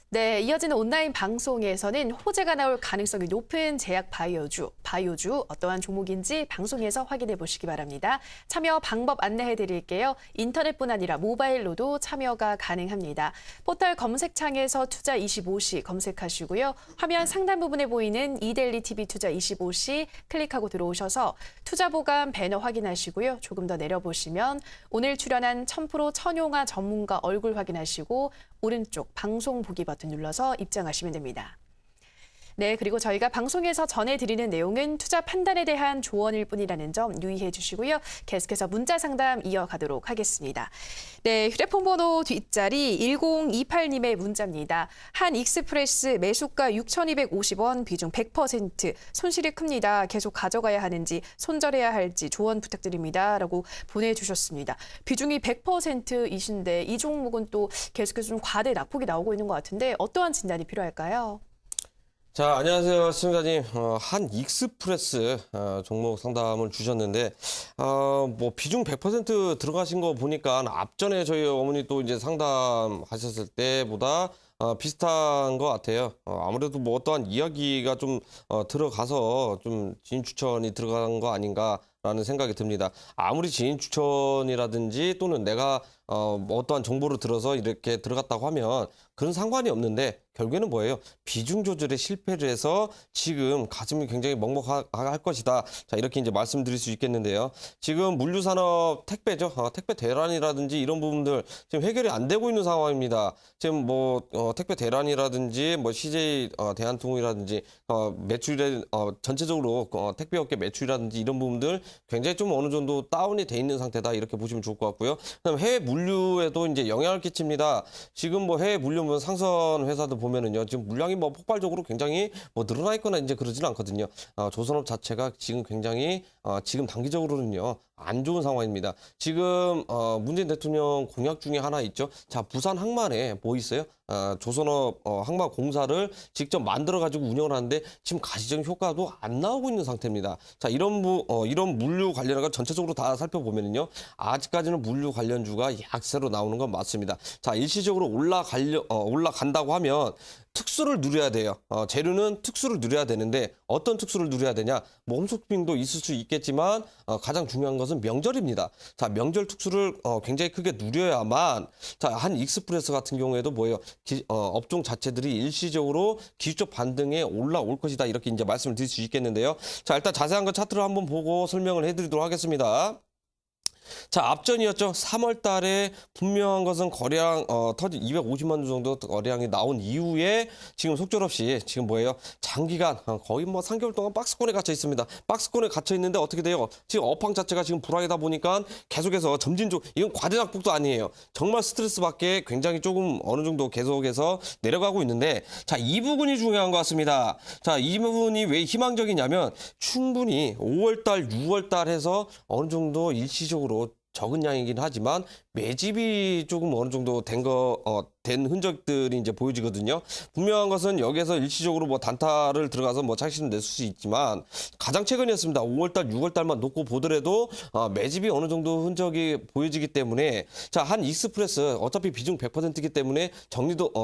네, 이어지는 온라인 방송에서는 호재가 나올 가능성이 높은 제약 바이오주 어떠한 종목인지 방송에서 확인해 보시기 바랍니다. 참여 방법 안내해 드릴게요. 인터넷뿐 아니라 모바일로도 참여가 가능합니다. 포털 검색창에서 투자 25시 검색하시고요. 화면 상단 부분에 보이는 이데일리 TV 투자 25시 클릭하고 들어오셔서 투자보감 배너 확인하시고요. 조금 더 내려보시면 오늘 출연한 1000% 천용화 전문가 얼굴 확인하시고 오른쪽 방송 보기 버튼 눌러서 입장하시면 됩니다. 네, 그리고 저희가 방송에서 전해드리는 내용은 투자 판단에 대한 조언일 뿐이라는 점 유의해 주시고요. 계속해서 문자 상담 이어가도록 하겠습니다. 네, 휴대폰 번호 뒷자리 1028님의 문자입니다. 한 익스프레스 매수가 6,250원, 비중 100%, 손실이 큽니다. 계속 가져가야 하는지 손절해야 할지 조언 부탁드립니다. 라고 보내주셨습니다. 비중이 100%이신데 이 종목은 또 계속해서 좀 과대 낙폭이 나오고 있는 것 같은데 어떠한 진단이 필요할까요? 자, 안녕하세요, 시청자님. 한 익스프레스 종목 상담을 주셨는데, 뭐 비중 100% 들어가신 거 보니까 앞전에 저희 어머니 또 이제 상담하셨을 때보다 비슷한 것 같아요. 아무래도 뭐 어떠한 이야기가 좀 들어가서 좀 지인 추천이 들어간 거 아닌가라는 생각이 듭니다. 아무리 지인 추천이라든지 또는 내가 뭐 어떠한 정보를 들어서 이렇게 들어갔다고 하면 그런 상관이 없는데 결국에는 뭐예요? 비중 조절에 실패를 해서 지금 가슴이 굉장히 먹먹할 것이다. 자, 이렇게 이제 말씀드릴 수 있겠는데요. 지금 물류산업 택배죠. 택배 대란이라든지 이런 부분들 지금 해결이 안 되고 있는 상황입니다. 지금 뭐 택배 대란이라든지 뭐 CJ 대한통운이라든지 매출에 전체적으로 택배업계 매출이라든지 이런 부분들 굉장히 좀 어느 정도 다운이 돼 있는 상태다. 이렇게 보시면 좋을 것 같고요. 그다음 해외 물류에도 이제 영향을 끼칩니다. 지금 뭐 해외 물류 상선 회사들 보면은요, 지금 물량이 뭐 폭발적으로 굉장히 뭐 늘어나 있거나 이제 그러지는 않거든요. 조선업 자체가 지금 굉장히 지금 단기적으로는요 안 좋은 상황입니다. 지금 문재인 대통령 공약 중에 하나 있죠. 자, 부산 항만에 뭐 있어요? 조선업 항만 공사를 직접 만들어 가지고 운영을 하는데 지금 가시적 효과도 안 나오고 있는 상태입니다. 자, 이런 물류 관련해서 전체적으로 다 살펴보면은요, 아직까지는 물류 관련주가 약세로 나오는 건 맞습니다. 자, 일시적으로 올라간다고 하면 특수를 누려야 돼요. 재료는 특수를 누려야 되는데 어떤 특수를 누려야 되냐? 뭐 홈쇼핑도 있을 수 있겠지만 가장 중요한 것은 명절입니다. 자, 명절 특수를 굉장히 크게 누려야만, 자, 한 익스프레스 같은 경우에도 뭐예요? 업종 자체들이 일시적으로 기술적 반등에 올라올 것이다. 이렇게 이제 말씀을 드릴 수 있겠는데요. 자, 일단 자세한 건 차트를 한번 보고 설명을 해드리도록 하겠습니다. 자, 앞전이었죠. 3월 달에 분명한 것은 거래량, 250만 주 정도 거래량이 나온 이후에 지금 속절없이 지금 뭐예요? 장기간, 거의 뭐 3개월 동안 박스권에 갇혀 있습니다. 박스권에 갇혀 있는데 어떻게 돼요? 지금 업황 자체가 지금 불황이다 보니까 계속해서 이건 과대낙폭도 아니에요. 정말 스트레스 받게 굉장히 조금 어느 정도 계속해서 내려가고 있는데, 자, 이 부분이 중요한 것 같습니다. 자, 이 부분이 왜 희망적이냐면 충분히 5월 달, 6월 달 해서 어느 정도 일시적으로 적은 양이긴 하지만 매집이 조금 어느 정도 된 흔적들이 이제 보여지거든요. 분명한 것은 여기에서 일시적으로 뭐 단타를 들어가서 뭐 착신을 낼 수 있지만 가장 최근이었습니다. 5월달, 6월달만 놓고 보더라도 매집이 어느 정도 흔적이 보여지기 때문에, 자, 한 익스프레스 어차피 비중 100%이기 때문에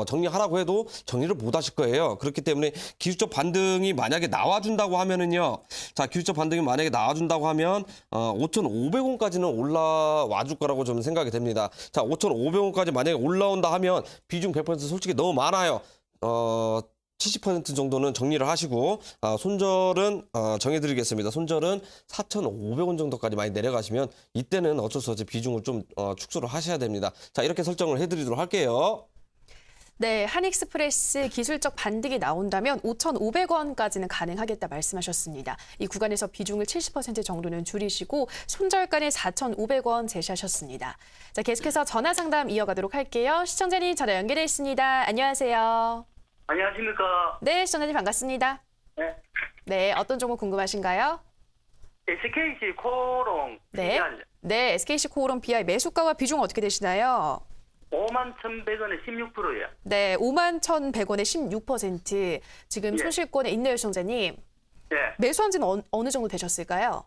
정리하라고 해도 정리를 못 하실 거예요. 그렇기 때문에 기술적 반등이 만약에 나와준다고 하면은요, 자, 기술적 반등이 만약에 나와준다고 하면 5,500원까지는 올라와 줄 거라고 저는 생각이 됩니다. 자, 5,500원까지 만약에 올라온다 하면 비중 100% 솔직히 너무 많아요. 70% 정도는 정리를 하시고, 손절은 정해드리겠습니다. 손절은 4,500원 정도까지 많이 내려가시면 이때는 어쩔 수 없이 비중을 좀 축소를 하셔야 됩니다. 자, 이렇게 설정을 해드리도록 할게요. 네, 한익스프레스 기술적 반등이 나온다면 5,500원까지는 가능하겠다 말씀하셨습니다. 이 구간에서 비중을 70% 정도는 줄이시고 손절가는 4,500원 제시하셨습니다. 자, 계속해서 전화 상담 이어가도록 할게요. 시청자님 전화 연결돼 있습니다. 안녕하세요. 안녕하십니까? 네, 시청자님 반갑습니다. 네. 네, 어떤 종목 궁금하신가요? SKC 코롱. 네. 네, SKC 코오롱 BI 매수가와 비중 어떻게 되시나요? 51,100원에 16%예요. 네, 51,100원에 16%. 지금 예. 손실권에 있네요, 시청자님. 네. 매수한 지는 어느 정도 되셨을까요?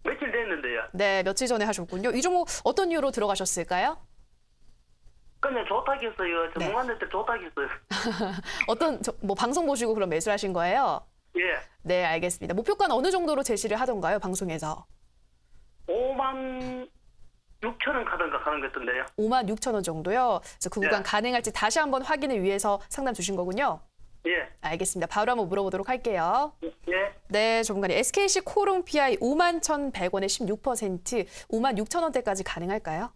며칠 됐는데요. 네, 며칠 전에 하셨군요. 이 종목 어떤 이유로 들어가셨을까요? 그냥 좋다겠어요. 네. 전문가한테 좋다겠어요. 뭐 방송 보시고 그럼 매수를 하신 거예요? 예. 네, 알겠습니다. 목표가는 어느 정도로 제시를 하던가요, 방송에서? 56,000원 가던가 가는 것 같던데요. 56,000원 정도요? 그래서 그 구간 네. 가능할지 다시 한번 확인을 위해서 상담 주신 거군요? 예. 알겠습니다. 바로 한번 물어보도록 할게요. 예. 네, 전문가님. SKC 코롱 PI 51,100원에 16%, 56,000원대까지 가능할까요?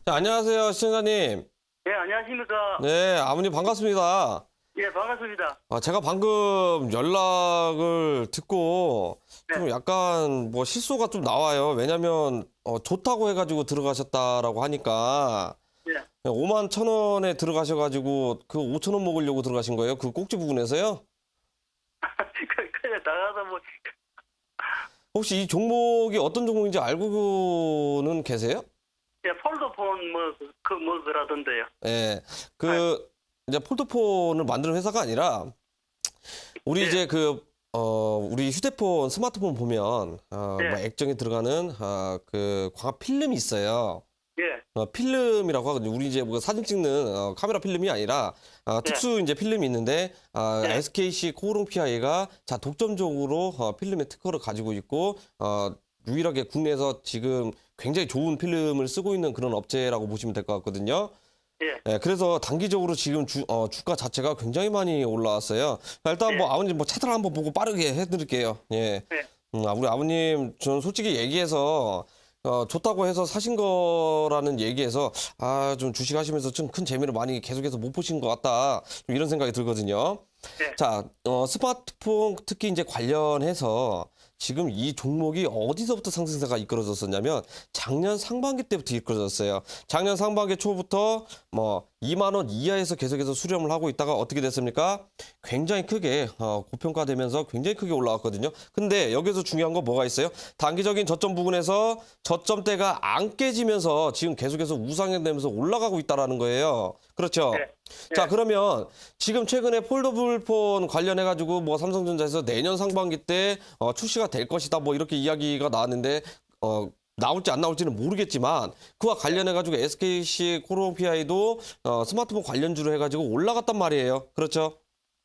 자, 안녕하세요, 시청자님. 예, 안녕하십니까? 네, 아버님 반갑습니다. 예, 반갑습니다. 제가 방금 연락을 듣고 좀 약간 뭐 실소가 좀 나와요. 왜냐면 좋다고 해가지고 들어가셨다라고 하니까 예. 51,000원에 들어가셔가지고 그 5,000원 먹으려고 들어가신 거예요? 그 꼭지 부분에서요? 그냥 나가서 뭐 혹시 이 종목이 어떤 종목인지 알고는 계세요? 예, 폴더폰 그라던데요. 예, 이제 폴더폰을 만드는 회사가 아니라 우리 네. 이제 우리 휴대폰, 스마트폰 보면, 네. 뭐 액정에 들어가는, 그 광학 필름이 있어요. 예. 필름이라고 하거든요. 우리 이제 뭐 사진 찍는 카메라 필름이 아니라 특수 이제 필름이 있는데 네. SKC 코오롱 PI가 자 독점적으로 필름의 특허를 가지고 있고 유일하게 국내에서 지금 굉장히 좋은 필름을 쓰고 있는 그런 업체라고 보시면 될 것 같거든요. 예. 네, 그래서 단기적으로 지금 주가 자체가 굉장히 많이 올라왔어요. 일단 네. 뭐 아버님 뭐 차트를 한번 보고 빠르게 해드릴게요. 예. 네. 우리 아버님 저는 솔직히 얘기해서 좋다고 해서 사신 거라는 얘기에서 좀 주식하시면서 좀 큰 재미를 많이 계속해서 못 보신 것 같다 좀 이런 생각이 들거든요. 네. 자, 스마트폰 특히 이제 관련해서 지금 이 종목이 어디서부터 상승세가 이끌어졌었냐면 작년 상반기 때부터 이끌어졌어요. 작년 상반기 초부터 뭐 2만 원 이하에서 계속해서 수렴을 하고 있다가 어떻게 됐습니까? 굉장히 크게 고평가되면서 굉장히 크게 올라왔거든요. 근데 여기서 중요한 건 뭐가 있어요? 단기적인 저점 부근에서 저점대가 안 깨지면서 지금 계속해서 우상향되면서 올라가고 있다라는 거예요. 그렇죠? 네. 자, 그러면 지금 최근에 폴더블 폰 관련해가지고 뭐 삼성전자에서 내년 상반기 때 출시가 될 것이다 뭐 이렇게 이야기가 나왔는데 나올지 안 나올지는 모르겠지만 그와 관련해가지고 SKC 코오롱 PI도 스마트폰 관련주로 해가지고 올라갔단 말이에요. 그렇죠?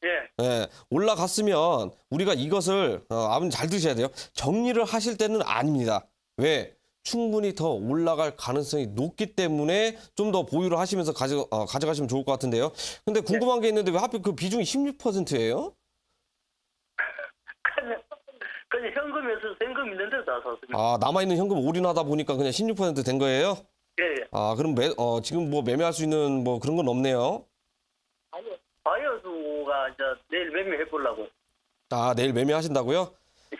예. 예, 올라갔으면 우리가 이것을 아버님 잘 드셔야 돼요. 정리를 하실 때는 아닙니다. 왜? 충분히 더 올라갈 가능성이 높기 때문에 좀 더 보유를 하시면서 가져가시면 좋을 것 같은데요. 근데 궁금한 게 있는데 왜 하필 그 비중이 16%예요? 그냥 현금에서 현금 있는 데서 다 샀습니다. 남아있는 현금 올인하다 보니까 그냥 16%된 거예요? 예, 예. 그럼 지금 뭐 매매할 수 있는 뭐 그런 건 없네요. 바이어수가 이제 내일 매매해 보려고. 내일 매매하신다고요?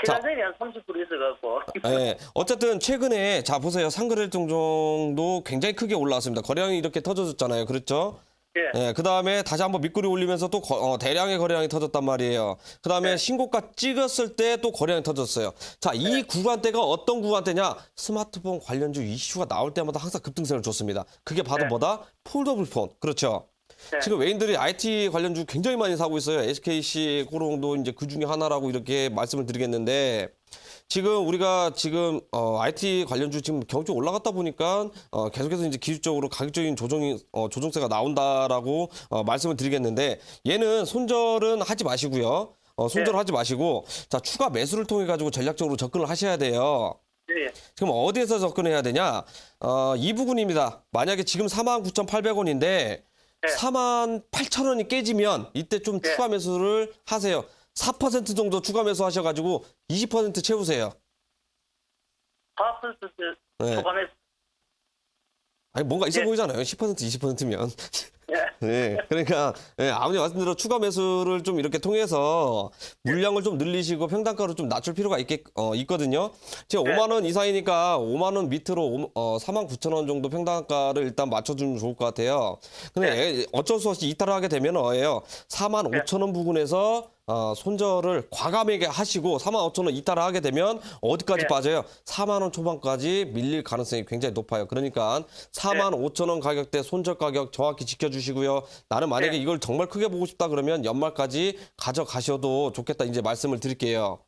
지난전에 한 30% 있어갖고. 네, 어쨌든 최근에 자 보세요. 상거래일정 정도 굉장히 크게 올라왔습니다. 거래량이 이렇게 터져졌잖아요. 그렇죠? 예. 네, 그 다음에 다시 한번 밑구리 올리면서 또 대량의 거래량이 터졌단 말이에요. 그 다음에 네. 신고가 찍었을 때 또 거래량이 터졌어요. 자, 이 구간대가 어떤 구간대냐? 스마트폰 관련주 이슈가 나올 때마다 항상 급등세를 줬습니다. 그게 바로 네. 뭐다? 폴더블 폰. 그렇죠? 네. 지금 외인들이 IT 관련주 굉장히 많이 사고 있어요. SKC 코오롱도 이제 그 중에 하나라고 이렇게 말씀을 드리겠는데 지금 우리가 IT 관련주 지금 경주 올라갔다 보니까 계속해서 이제 기술적으로 가격적인 조정세가 나온다라고 말씀을 드리겠는데 얘는 손절은 하지 마시고요. 손절을 하지 마시고 자 추가 매수를 통해 가지고 전략적으로 접근을 하셔야 돼요. 예. 그럼 어디에서 접근해야 되냐? 이 부분입니다. 만약에 지금 49,800원인데 48,000원이 깨지면 이때 좀 추가 매수를 하세요. 4% 정도 추가 매수 하셔가지고 20% 채우세요. 4% 네. 초반에. 아니 뭔가 있어 보이잖아요. 10% 20%면. 예. 네, 그러니까 아버님 말씀대로 추가 매수를 좀 이렇게 통해서 물량을 좀 늘리시고 평단가를 좀 낮출 필요가 있거든요. 지금 5만 원 이상이니까 5만 원 밑으로 49,000원 정도 평단가를 일단 맞춰주면 좋을 것 같아요. 근데 어쩔 수 없이 이탈을 하게 되면 45,000원 부근에서 손절을 과감하게 하시고 45,000원 이탈을 하게 되면 어디까지 빠져요? 4만 원 초반까지 밀릴 가능성이 굉장히 높아요. 그러니까 45,000원 가격대 손절 가격 정확히 지켜주시고요. 나는 만약에 이걸 정말 크게 보고 싶다 그러면 연말까지 가져가셔도 좋겠다 이제 말씀을 드릴게요.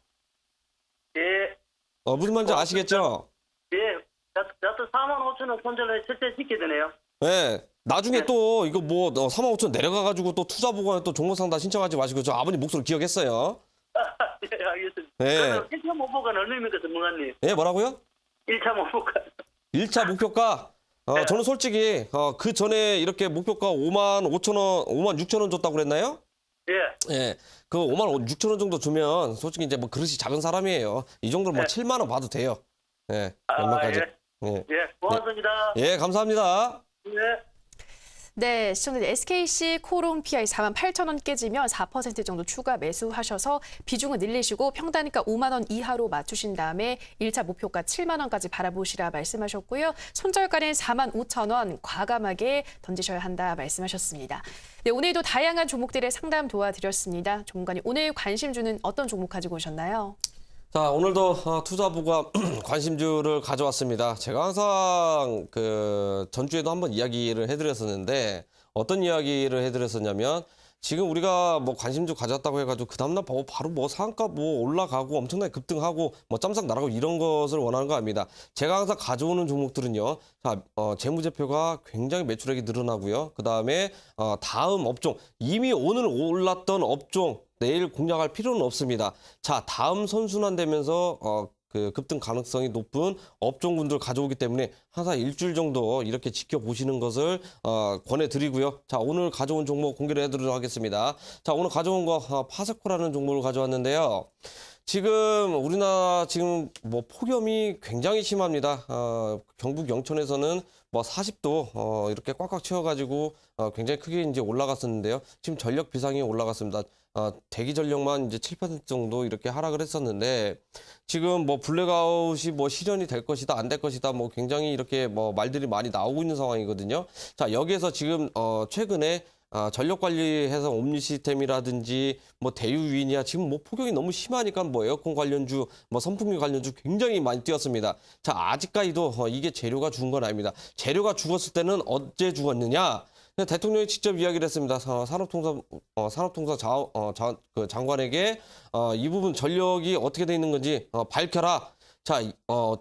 예. 무슨 말인지 아시겠죠? 예. 나도 45,000원 손절을 철저히 지켜야 되네요. 네. 나중에 또 이거 뭐 45,000원 내려가가지고 또 투자 보관에 또 종목상다 신청하지 마시고 저 아버님 목소리 기억했어요. 예, 알겠습니다. 네. 그러면 1차 목표가는 얼마입니까, 전문가님? 네, 뭐라고요? 1차 목표가. 1차 목표가 저는 솔직히 그 전에 이렇게 목표가 55,000원, 56,000원 줬다고 그랬나요? 예. 예. 그 56,000원 정도 주면 솔직히 이제 뭐 그릇이 작은 사람이에요. 이 정도는 뭐 7만 원 봐도 돼요. 예. 얼마까지. 예. 예. 예, 고맙습니다. 예, 감사합니다. 예. 네, 시청자들 SKC 코오롱 PI 48,000원 깨지면 4% 정도 추가 매수하셔서 비중을 늘리시고 평단가 5만 원 이하로 맞추신 다음에 1차 목표가 7만 원까지 바라보시라 말씀하셨고요. 손절가는 45,000원 과감하게 던지셔야 한다 말씀하셨습니다. 네, 오늘도 다양한 종목들의 상담 도와드렸습니다. 전문가님, 오늘 관심 주는 어떤 종목 가지고 오셨나요? 자, 오늘도 투자부가 관심주를 가져왔습니다. 제가 항상 전주에도 한번 이야기를 해드렸었는데 어떤 이야기를 해드렸었냐면 지금 우리가 뭐 관심주 가졌다고 해가지고 그 다음날 바로 뭐 상한가 뭐 올라가고 엄청나게 급등하고 뭐 짬싹 날아가고 이런 것을 원하는 거 아닙니다. 제가 항상 가져오는 종목들은요. 자, 재무제표가 굉장히 매출액이 늘어나고요. 그 다음에 다음 업종 이미 오늘 올랐던 업종 내일 공략할 필요는 없습니다. 자, 다음 선순환되면서 그 급등 가능성이 높은 업종군들 가져오기 때문에 항상 일주일 정도 이렇게 지켜보시는 것을 권해드리고요. 자, 오늘 가져온 종목 공개를 해드리도록 하겠습니다. 자, 오늘 가져온 거 파세코라는 종목을 가져왔는데요. 지금 우리나라 지금 뭐 폭염이 굉장히 심합니다. 경북 영천에서는 뭐 40도 이렇게 꽉꽉 채워가지고 굉장히 크게 이제 올라갔었는데요. 지금 전력 비상이 올라갔습니다. 대기 전력만 이제 7% 정도 이렇게 하락을 했었는데 지금 뭐 블랙아웃이 뭐 실현이 될 것이다 안 될 것이다 뭐 굉장히 이렇게 뭐 말들이 많이 나오고 있는 상황이거든요. 자, 여기에서 지금 최근에 전력 관리해서 옴니 시스템이라든지 뭐 대유위인이야 지금 뭐 폭염이 너무 심하니까 뭐 에어컨 관련주 뭐 선풍기 관련주 굉장히 많이 뛰었습니다. 자, 아직까지도 이게 재료가 죽은 건 아닙니다. 재료가 죽었을 때는 언제 죽었느냐? 대통령이 직접 이야기를 했습니다. 산업통상 장관에게 이 부분 전력이 어떻게 돼 있는 건지 밝혀라. 자,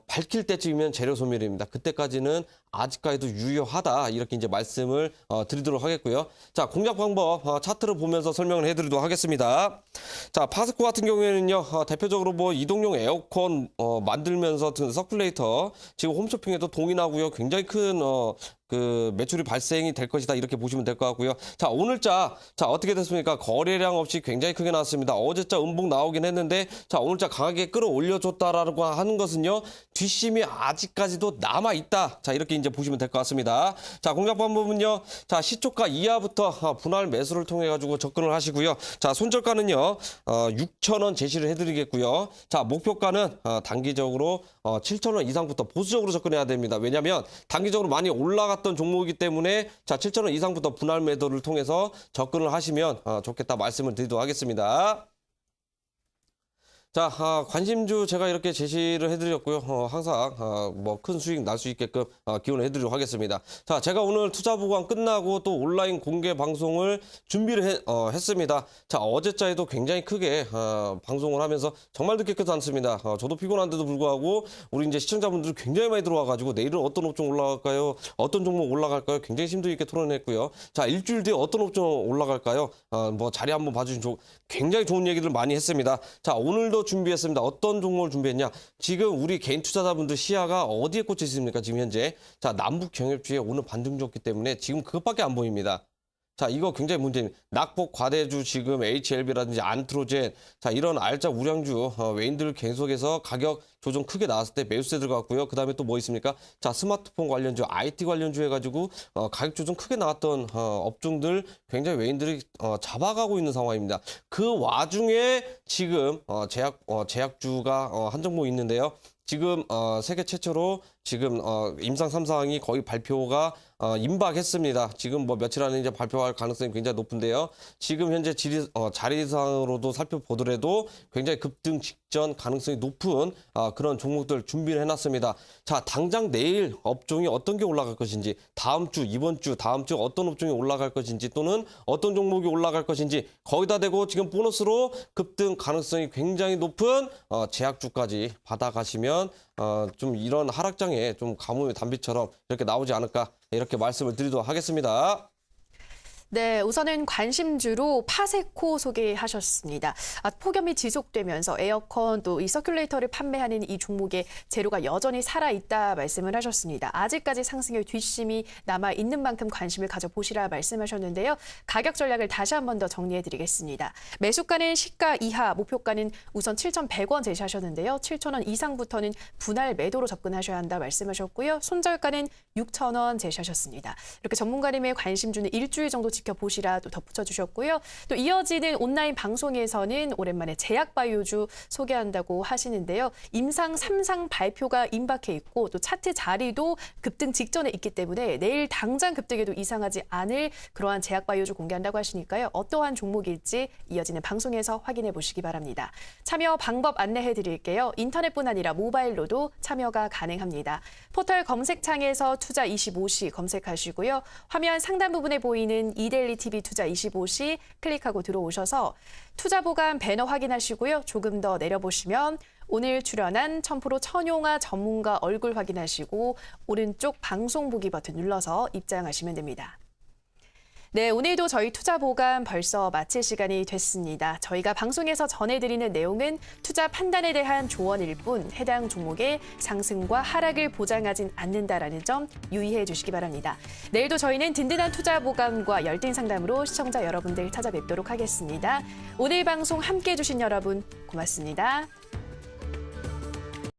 밝힐 때쯤이면 재료 소멸입니다. 그때까지는 아직까지도 유효하다. 이렇게 이제 말씀을 드리도록 하겠고요. 자, 공략 방법 차트를 보면서 설명을 해드리도록 하겠습니다. 자, 파세코 같은 경우에는요, 대표적으로 뭐 이동용 에어컨 만들면서 서큘레이터 지금 홈쇼핑에도 동인하고요. 굉장히 큰 그 매출이 발생이 될 것이다 이렇게 보시면 될 것 같고요. 자, 오늘자 자 어떻게 됐습니까? 거래량 없이 굉장히 크게 나왔습니다. 어제자 음봉 나오긴 했는데 자 오늘자 강하게 끌어올려줬다라고 하는 것은요 뒷심이 아직까지도 남아 있다. 자 이렇게 이제 보시면 될 것 같습니다. 자 공략 방법은요. 자 시초가 이하부터 분할 매수를 통해 가지고 접근을 하시고요. 자 손절가는요 6,000원 제시를 해드리겠고요. 자 목표가는 단기적으로 7,000원 이상부터 보수적으로 접근해야 됩니다. 왜냐하면 단기적으로 많이 올라갔던 종목이기 때문에 자 7,000원 이상부터 분할 매도를 통해서 접근을 하시면 좋겠다 말씀을 드리도록 하겠습니다. 자, 관심주 제가 이렇게 제시를 해드렸고요. 항상 뭐 큰 수익 날 수 있게끔 기원을 해드리도록 하겠습니다. 자, 제가 오늘 투자 보관 끝나고 또 온라인 공개 방송을 준비를 했습니다. 자, 어제자에도 굉장히 크게 방송을 하면서 정말 늦게까지 않습니다. 저도 피곤한데도 불구하고 우리 이제 시청자분들이 굉장히 많이 들어와가지고 내일은 어떤 업종 올라갈까요? 어떤 종목 올라갈까요? 굉장히 심도 있게 토론했고요. 자, 일주일 뒤에 어떤 업종 올라갈까요? 뭐 자리 한번 봐주신 굉장히 좋은 얘기들 많이 했습니다. 자, 오늘도 준비했습니다. 어떤 종목을 준비했냐? 지금 우리 개인 투자자분들 시야가 어디에 꽂혀 있습니까? 지금 현재. 자, 남북 경협주에 오늘 반등 줬기 때문에 지금 그것밖에 안 보입니다. 자, 이거 굉장히 문제입니다. 낙폭 과대주 지금 HLB라든지 안트로젠 자, 이런 알짜 우량주 외인들 계속해서 가격 조정 크게 나왔을 때 매수세 들어갔고요. 그다음에 또 뭐 있습니까? 자, 스마트폰 관련주, IT 관련주 해가지고 가격 조정 크게 나왔던 업종들 굉장히 외인들이 잡아가고 있는 상황입니다. 그 와중에 지금 제약주가 한 종목 있는데요. 지금 세계 최초로 지금 임상 3상이 거의 발표가 임박했습니다. 지금 뭐 며칠 안에 이제 발표할 가능성이 굉장히 높은데요. 지금 현재 자리상으로도 살펴보더라도 굉장히 급등 직전 가능성이 높은 그런 종목들 준비를 해놨습니다. 자, 당장 내일 업종이 어떤 게 올라갈 것인지, 다음 주, 이번 주, 다음 주 어떤 업종이 올라갈 것인지 또는 어떤 종목이 올라갈 것인지 거기다 대고 지금 보너스로 급등 가능성이 굉장히 높은 제약주까지 받아가시면 좀 이런 하락장에 좀 가뭄의 단비처럼 이렇게 나오지 않을까 이렇게 말씀을 드리도록 하겠습니다. 네, 우선은 관심주로 파세코 소개하셨습니다. 폭염이 지속되면서 에어컨 또 이 서큘레이터를 판매하는 이 종목의 재료가 여전히 살아있다 말씀을 하셨습니다. 아직까지 상승의 뒷심이 남아있는 만큼 관심을 가져보시라 말씀하셨는데요. 가격 전략을 다시 한 번 더 정리해드리겠습니다. 매수가는 시가 이하, 목표가는 우선 7,100원 제시하셨는데요. 7,000원 이상부터는 분할 매도로 접근하셔야 한다 말씀하셨고요. 손절가는 6,000원 제시하셨습니다. 이렇게 전문가님의 관심주는 일주일 정도 지켜보시라 또 덧붙여 주셨고요. 또 이어지는 온라인 방송에서는 오랜만에 제약바이오주 소개한다고 하시는데요. 임상 3상 발표가 임박해 있고 또 차트 자리도 급등 직전에 있기 때문에 내일 당장 급등해도 이상하지 않을 그러한 제약바이오주 공개한다고 하시니까요. 어떠한 종목일지 이어지는 방송에서 확인해 보시기 바랍니다. 참여 방법 안내해 드릴게요. 인터넷뿐 아니라 모바일로도 참여가 가능합니다. 포털 검색창에서 투자 25시 검색하시고요. 화면 상단 부분에 보이는 2 이데일리 TV 투자 25시 클릭하고 들어오셔서 투자보감 배너 확인하시고요. 조금 더 내려보시면 오늘 출연한 1000프로 천용화 전문가 얼굴 확인하시고 오른쪽 방송 보기 버튼 눌러서 입장하시면 됩니다. 네, 오늘도 저희 투자보감 벌써 마칠 시간이 됐습니다. 저희가 방송에서 전해드리는 내용은 투자 판단에 대한 조언일 뿐 해당 종목의 상승과 하락을 보장하진 않는다라는 점 유의해 주시기 바랍니다. 내일도 저희는 든든한 투자보감과 열띤 상담으로 시청자 여러분들 찾아뵙도록 하겠습니다. 오늘 방송 함께해 주신 여러분 고맙습니다.